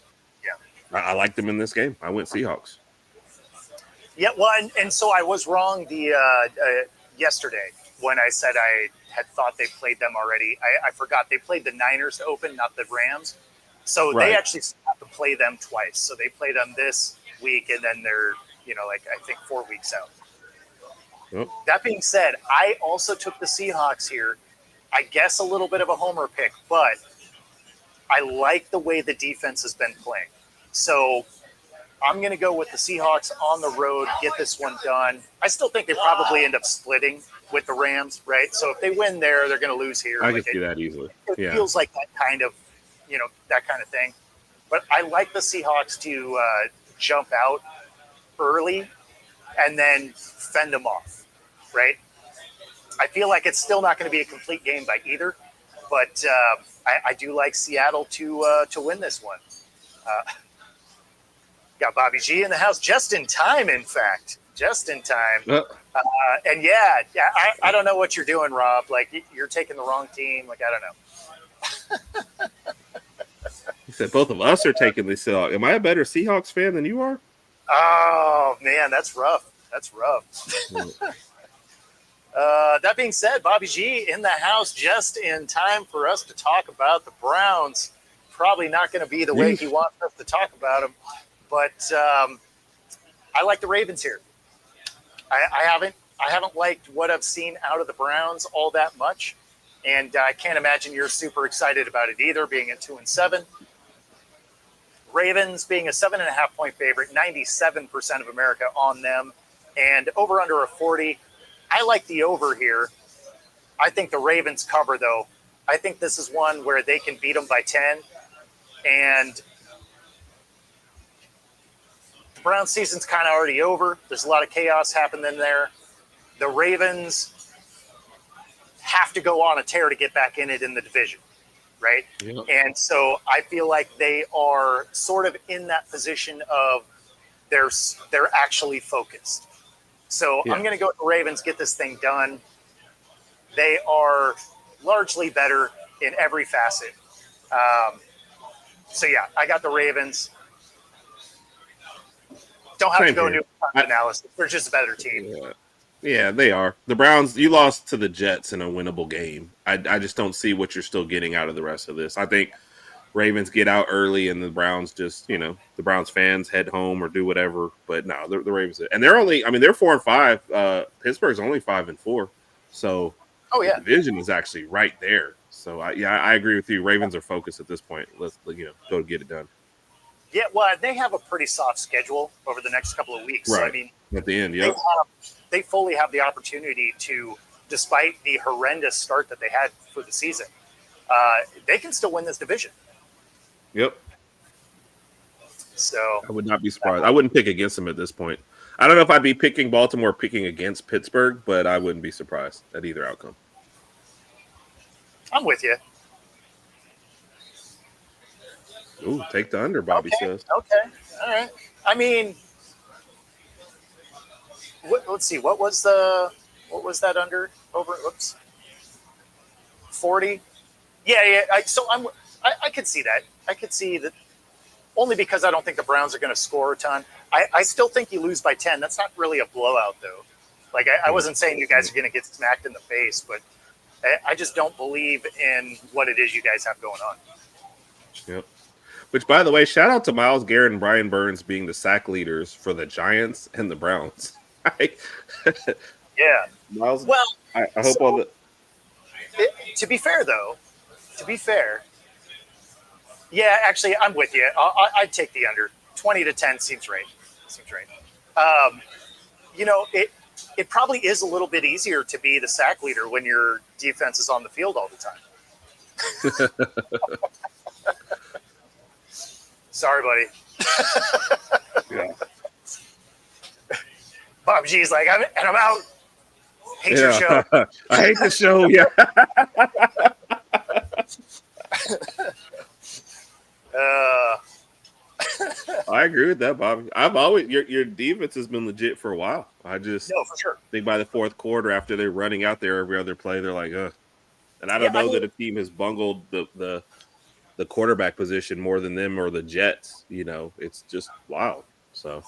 like them in this game. I went Seahawks. Yeah, well, and so I was wrong yesterday when I said I had thought they played them already. I forgot they played the Niners to open, not the Rams. So They actually have to play them twice. So they play them this week, and then they're, I think 4 weeks out. Yep. That being said, I also took the Seahawks here. I guess a little bit of a homer pick, but I like the way the defense has been playing. So I'm going to go with the Seahawks on the road, get this one done. I still think they probably end up splitting with the Rams, right? So if they win there, they're going to lose here. I can see that easily. It Yeah. feels like that kind of, that kind of thing. But I like the Seahawks to jump out early and then fend them off, right? I feel like it's still not going to be a complete game by either, but I do like Seattle to win this one. Got Bobby G in the house just in time, in fact. Just in time. And I don't know what you're doing, Rob. Like, you're taking the wrong team. Like, I don't know. He said both of us are taking the Seahawks. Am I a better Seahawks fan than you are? Oh, man, that's rough. That's rough. That being said, Bobby G in the house just in time for us to talk about the Browns. Probably not going to be the way he wants us to talk about them. But I like the Ravens here. I haven't liked what I've seen out of the Browns all that much, and I can't imagine you're super excited about it either, being at 2-7. Ravens being a 7.5 point favorite, 97% of America on them, and over under a 40. I like the over here. I think the Ravens cover though. I think this is one where they can beat them by 10, and Browns season's kind of already over. There's a lot of chaos happening there. The Ravens have to go on a tear to get back in it in the division, right? Yeah. And so I feel like they are sort of in that position of they're actually focused. So I'm going to go with the Ravens, get this thing done. They are largely better in every facet. I got the Ravens. Don't have to go into analysis. They're just a better team. Yeah, they are. The Browns, you lost to the Jets in a winnable game. I just don't see what you're still getting out of the rest of this. I think Ravens get out early and the Browns just, the Browns fans head home or do whatever. But no, the Ravens. And they're only, they're 4-5. Pittsburgh's only 5-4. So the division is actually right there. So I agree with you. Ravens are focused at this point. Let's, go get it done. Yeah, well, they have a pretty soft schedule over the next couple of weeks. Right. So, at the end, they fully have the opportunity to, despite the horrendous start that they had for the season, they can still win this division. Yep. So I would not be surprised. I wouldn't pick against them at this point. I don't know if I'd be picking Baltimore, picking against Pittsburgh, but I wouldn't be surprised at either outcome. I'm with you. Ooh, take the under, Bobby says. Okay, all right. Let's see. What was that under? Over? Whoops. 40. Yeah. I could see that. I could see that. Only because I don't think the Browns are going to score a ton. I still think you lose by 10. That's not really a blowout, though. Like I wasn't saying you guys are going to get smacked in the face, but I just don't believe in what it is you guys have going on. Yep. Which, by the way, shout out to Myles Garrett and Brian Burns being the sack leaders for the Giants and the Browns. Yeah. Myles, well, I hope all the. To be fair, yeah, actually, I'm with you. I'd take the under. 20-10 seems right. It probably is a little bit easier to be the sack leader when your defense is on the field all the time. Sorry, buddy. Yeah. Bob G's like, I'm out. Hate your show. I hate the show. Yeah. I agree with that, Bobby. I've always your defense has been legit for a while. I just for sure. think by the fourth quarter, after they're running out there every other play, they're like, ugh. And I don't know that a team has bungled the quarterback position more than them or the Jets. It's just wild. So,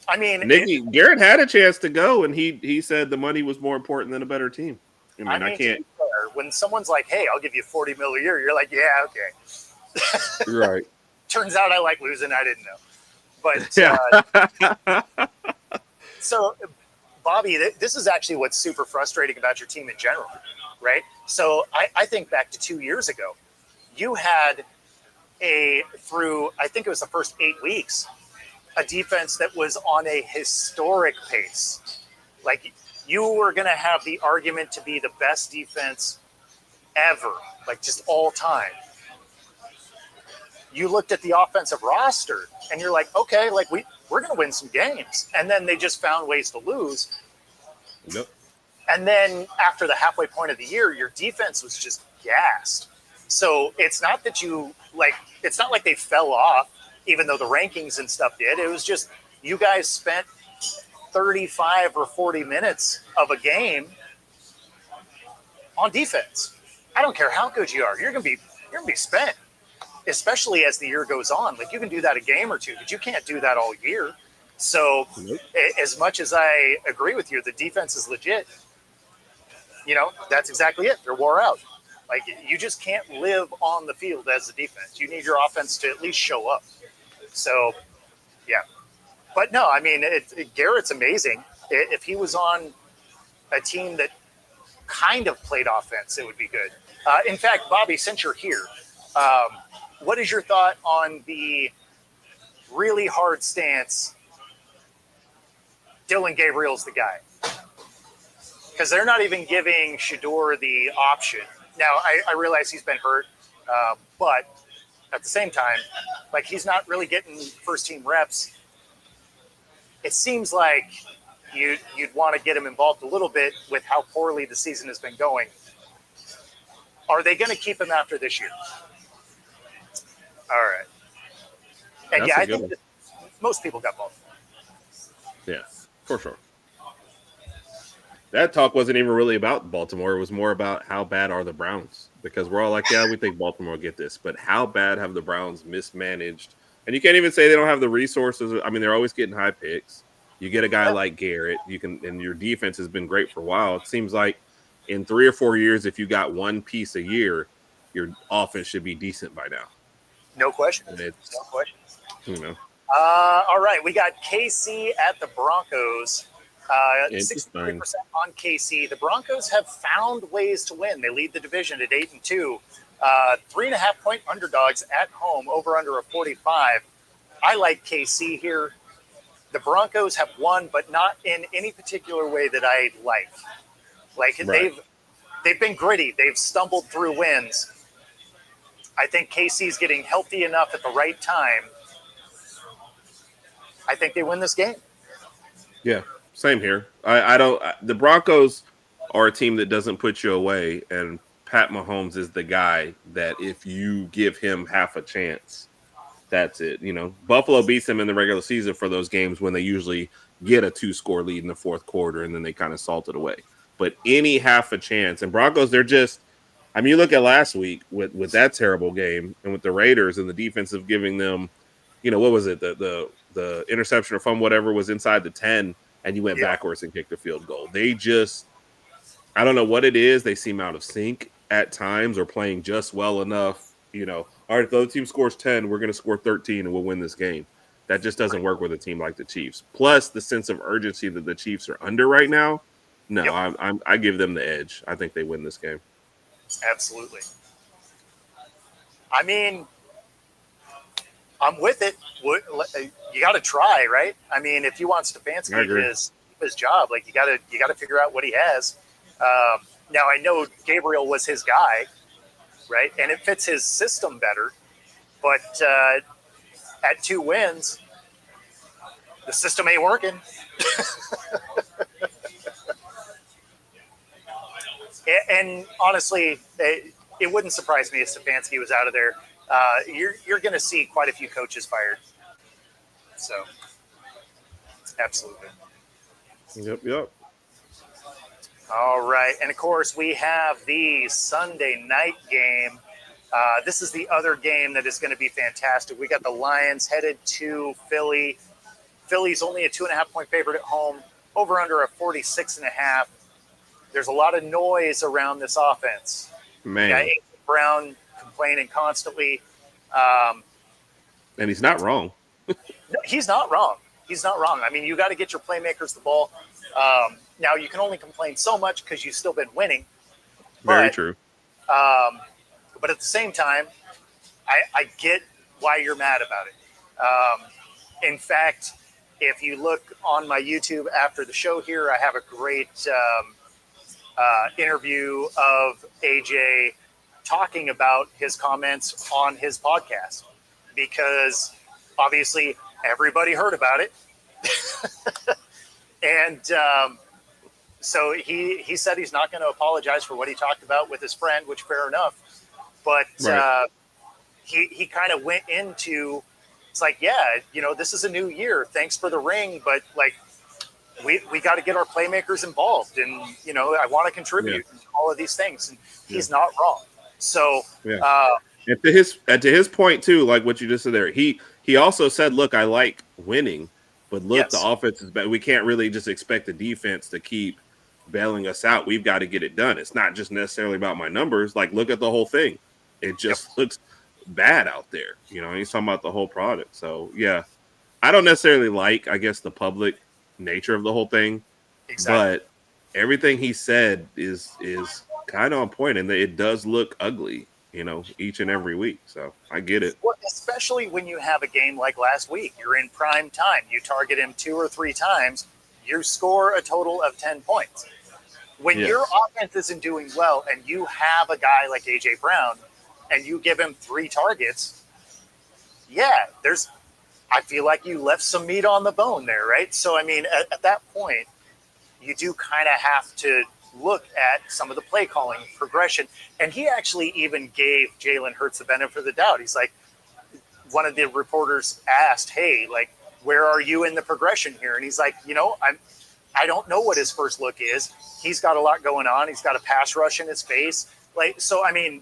Garrett had a chance to go, and he said the money was more important than a better team. I can't. When someone's like, "Hey, I'll give you $40 million a year," you're like, "Yeah, okay." Right. Turns out I like losing. I didn't know, but so, Bobby, this is actually what's super frustrating about your team in general, right? So I think back to 2 years ago. You had through I think it was the first 8 weeks, a defense that was on a historic pace. Like, you were going to have the argument to be the best defense ever, like just all time. You looked at the offensive roster and you're like, okay, like we're going to win some games. And then they just found ways to lose. Yep. And then after the halfway point of the year, your defense was just gassed. So it's not that it's not like they fell off, even though the rankings and stuff did. It was just you guys spent 35 or 40 minutes of a game on defense. I don't care how good you are. You're gonna be spent, especially as the year goes on. Like, you can do that a game or two, but you can't do that all year. So as much as I agree with you, the defense is legit. That's exactly it. They're wore out. Like, you just can't live on the field as a defense. You need your offense to at least show up. So, yeah. But no, I mean, Garrett's amazing. If he was on a team that kind of played offense, it would be good. In fact, Bobby, since you're here, what is your thought on the really hard stance? Dylan Gabriel's the guy. Because they're not even giving Shedeur the option. Now, I realize he's been hurt, but at the same time, like, he's not really getting first-team reps. It seems like you'd want to get him involved a little bit with how poorly the season has been going. Are they going to keep him after this year? All right. And That's yeah, a I good think one. most people got both. Yeah, for sure. That talk wasn't even really about Baltimore. It was more about how bad are the Browns, because we're all like, yeah, we think Baltimore will get this, but how bad have the Browns mismanaged? And you can't even say they don't have the resources. I mean, they're always getting high picks. You get a guy like Garrett, and your defense has been great for a while. It seems like in 3 or 4 years, if you got one piece a year, your offense should be decent by now. No question. And it's, No question. All right, we got KC at the Broncos. 63% on KC. The Broncos have found ways to win. They lead the division at 8-2. 3.5-point underdogs at home, over under a 45. I like KC here. The Broncos have won, but not in any particular way that I like. Like, right. they've been gritty. They've stumbled through wins. I think KC's getting healthy enough at the right time. I think they win this game. Yeah, same here. The Broncos are a team that doesn't put you away, and Pat Mahomes is the guy that if you give him half a chance, that's it. Buffalo beats them in the regular season for those games when they usually get a 2-score lead in the fourth quarter, and then they kind of salt it away. But any half a chance, and Broncos, they're just, I mean, you look at last week with that terrible game and with the Raiders and the defensive giving them, what was it? The interception or fumble, whatever, was inside the 10, and you went backwards and kicked a field goal. They just, I don't know what it is. They seem out of sync at times, or playing just well enough. All right, if the other team scores 10, we're going to score 13 and we'll win this game. That just doesn't work with a team like the Chiefs. Plus the sense of urgency that the Chiefs are under right now. No, I give them the edge. I think they win this game. Absolutely. I mean, I'm with it. You got to try, right? I mean, if you want Stefanski his job, like, you got to figure out what he has. Now, I know Gabriel was his guy, right? And it fits his system better. But at 2 wins, the system ain't working. And honestly, it wouldn't surprise me if Stefanski was out of there. You're going to see quite a few coaches fired. So, absolutely. Yep. All right. And, of course, we have the Sunday night game. This is the other game that is going to be fantastic. We got the Lions headed to Philly. Philly's only a 2.5-point favorite at home, over under a 46.5. There's a lot of noise around this offense. Man. Yeah, Brown complaining constantly. And he's not wrong. No, he's not wrong. He's not wrong. I mean, you got to get your playmakers the ball. Now, you can only complain so much because you've still been winning. Very true. But at the same time, I get why you're mad about it. In fact, if you look on my YouTube after the show here, I have a great interview of AJ talking about his comments on his podcast, because obviously everybody heard about it. And so he said he's not going to apologize for what he talked about with his friend, which fair enough. But he kind of went into, it's like, yeah, this is a new year. Thanks for the ring. But like, we got to get our playmakers involved. And, I want to contribute all of these things. And he's not wrong. So, and to his point too, like what you just said there, he also said, look, I like winning, but look, the offense is bad. We can't really just expect the defense to keep bailing us out. We've got to get it done. It's not just necessarily about my numbers. Like, look at the whole thing. It just looks bad out there. He's talking about the whole product. So yeah, I don't necessarily like, I guess, the public nature of the whole thing. Exactly. But everything he said is kind of on point, and it does look ugly, each and every week. So I get it. Well, especially when you have a game like last week. You're in prime time. You target him 2 or 3 times. You score a total of 10 points. When your offense isn't doing well and you have a guy like A.J. Brown and you give him 3 targets, I feel like you left some meat on the bone there, right? So, I mean, at that point, you do kind of have to look at some of the play calling progression. And he actually even gave Jalen Hurts the benefit of the doubt. He's like, one of the reporters asked, hey, like, where are you in the progression here? And he's like, I don't know what his first look is. He's got a lot going on. He's got a pass rush in his face. Like, so, I mean,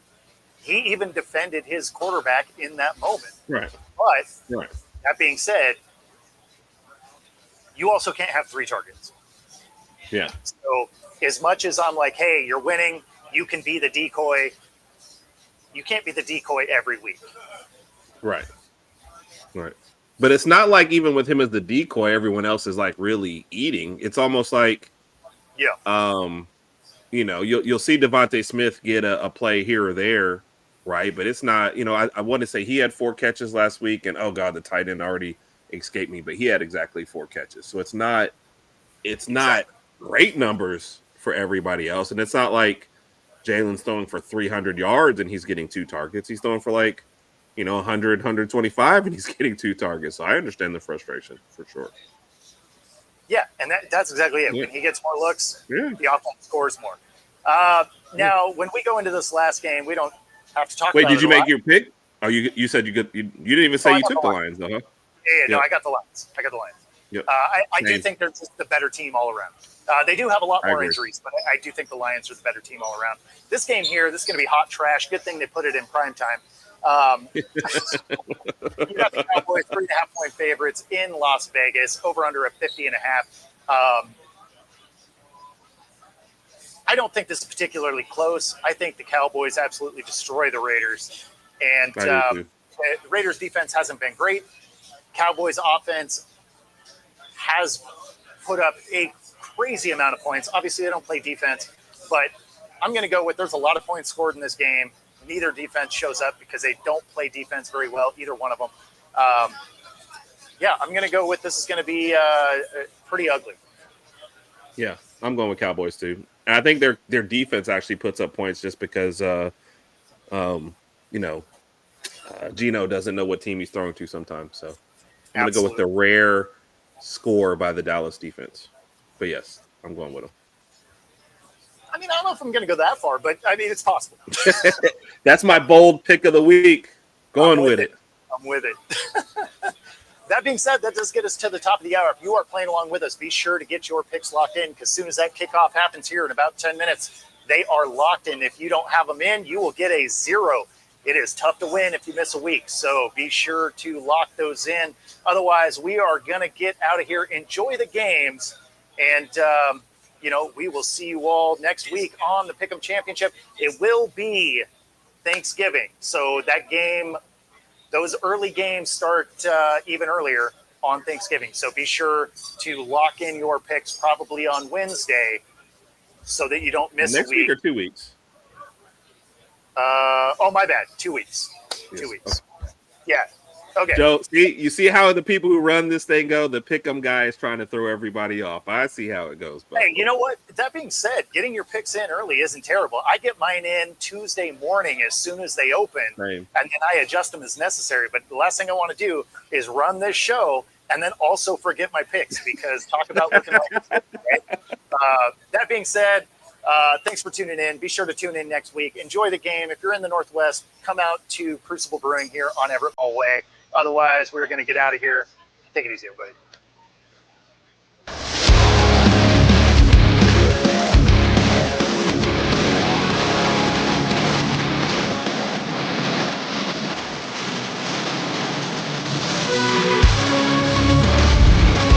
he even defended his quarterback in that moment. Right. But that being said, you also can't have 3 targets. Yeah. So as much as I'm like, hey, you're winning, you can be the decoy. You can't be the decoy every week. Right. But it's not like even with him as the decoy, everyone else is like really eating. It's almost like, you'll see Devontae Smith get a play here or there, right? But it's not, I want to say he had 4 catches last week, and oh god, the tight end already escaped me, but he had exactly 4 catches. So it's not great numbers for everybody else, and it's not like Jalen's throwing for 300 yards and he's getting 2 targets. He's throwing for like 100, 125, and he's getting 2 targets. So I understand the frustration for sure. Yeah, and that's exactly it. When he gets more looks, the offense scores more. Now, when we go into this last game, we don't have to talk about it. Wait, did you make your pick? Oh, you said you didn't even say you took the Lions, though, huh? Yeah, no, I got the Lions. Yep. I do think they're just the better team all around. They do have a lot more injuries, but I do think the Lions are the better team all around. This game here, this is going to be hot trash. Good thing they put it in prime time. You got the Cowboys 3.5-point favorites in Las Vegas, over under a 50.5. I don't think this is particularly close. I think the Cowboys absolutely destroy the Raiders. And the Raiders defense hasn't been great. Cowboys offense has put up a crazy amount of points. Obviously, they don't play defense, but I'm going to go with there's a lot of points scored in this game. Neither defense shows up because they don't play defense very well, either one of them. I'm going to go with this is going to be pretty ugly. Yeah, I'm going with Cowboys too. And I think their defense actually puts up points just because, Gino doesn't know what team he's throwing to sometimes. So I'm going to go with the rare score by the Dallas defense. But yes, I'm going with them. I mean, I don't know if I'm going to go that far, but I mean, it's possible. That's my bold pick of the week. Going with it. I'm with it. That being said, that does get us to the top of the hour. If you are playing along with us, be sure to get your picks locked in, because as soon as that kickoff happens here in about 10 minutes, they are locked in. If you don't have them in, you will get a 0. It is tough to win if you miss a week, so be sure to lock those in. Otherwise, we are going to get out of here. Enjoy the games, and we will see you all next week on the Pick'em Championship. It will be Thanksgiving, so that game, those early games start even earlier on Thanksgiving. So be sure to lock in your picks probably on Wednesday so that you don't miss next a week. Next week or 2 weeks? My bad. 2 weeks. Yes. 2 weeks. Okay. Yeah. Okay. Joe, you see how the people who run this thing go? The pick'em guy is trying to throw everybody off. I see how it goes. Hey, you know what? That being said, getting your picks in early isn't terrible. I get mine in Tuesday morning as soon as they open, Same. and then I adjust them as necessary. But the last thing I want to do is run this show and then also forget my picks, because talk about looking like right? That being said, thanks for tuning in. Be sure to tune in next week. Enjoy the game. If you're in the Northwest, come out to Crucible Brewing here on Everett Hallway. Otherwise, we're going to get out of here. Take it easy, everybody.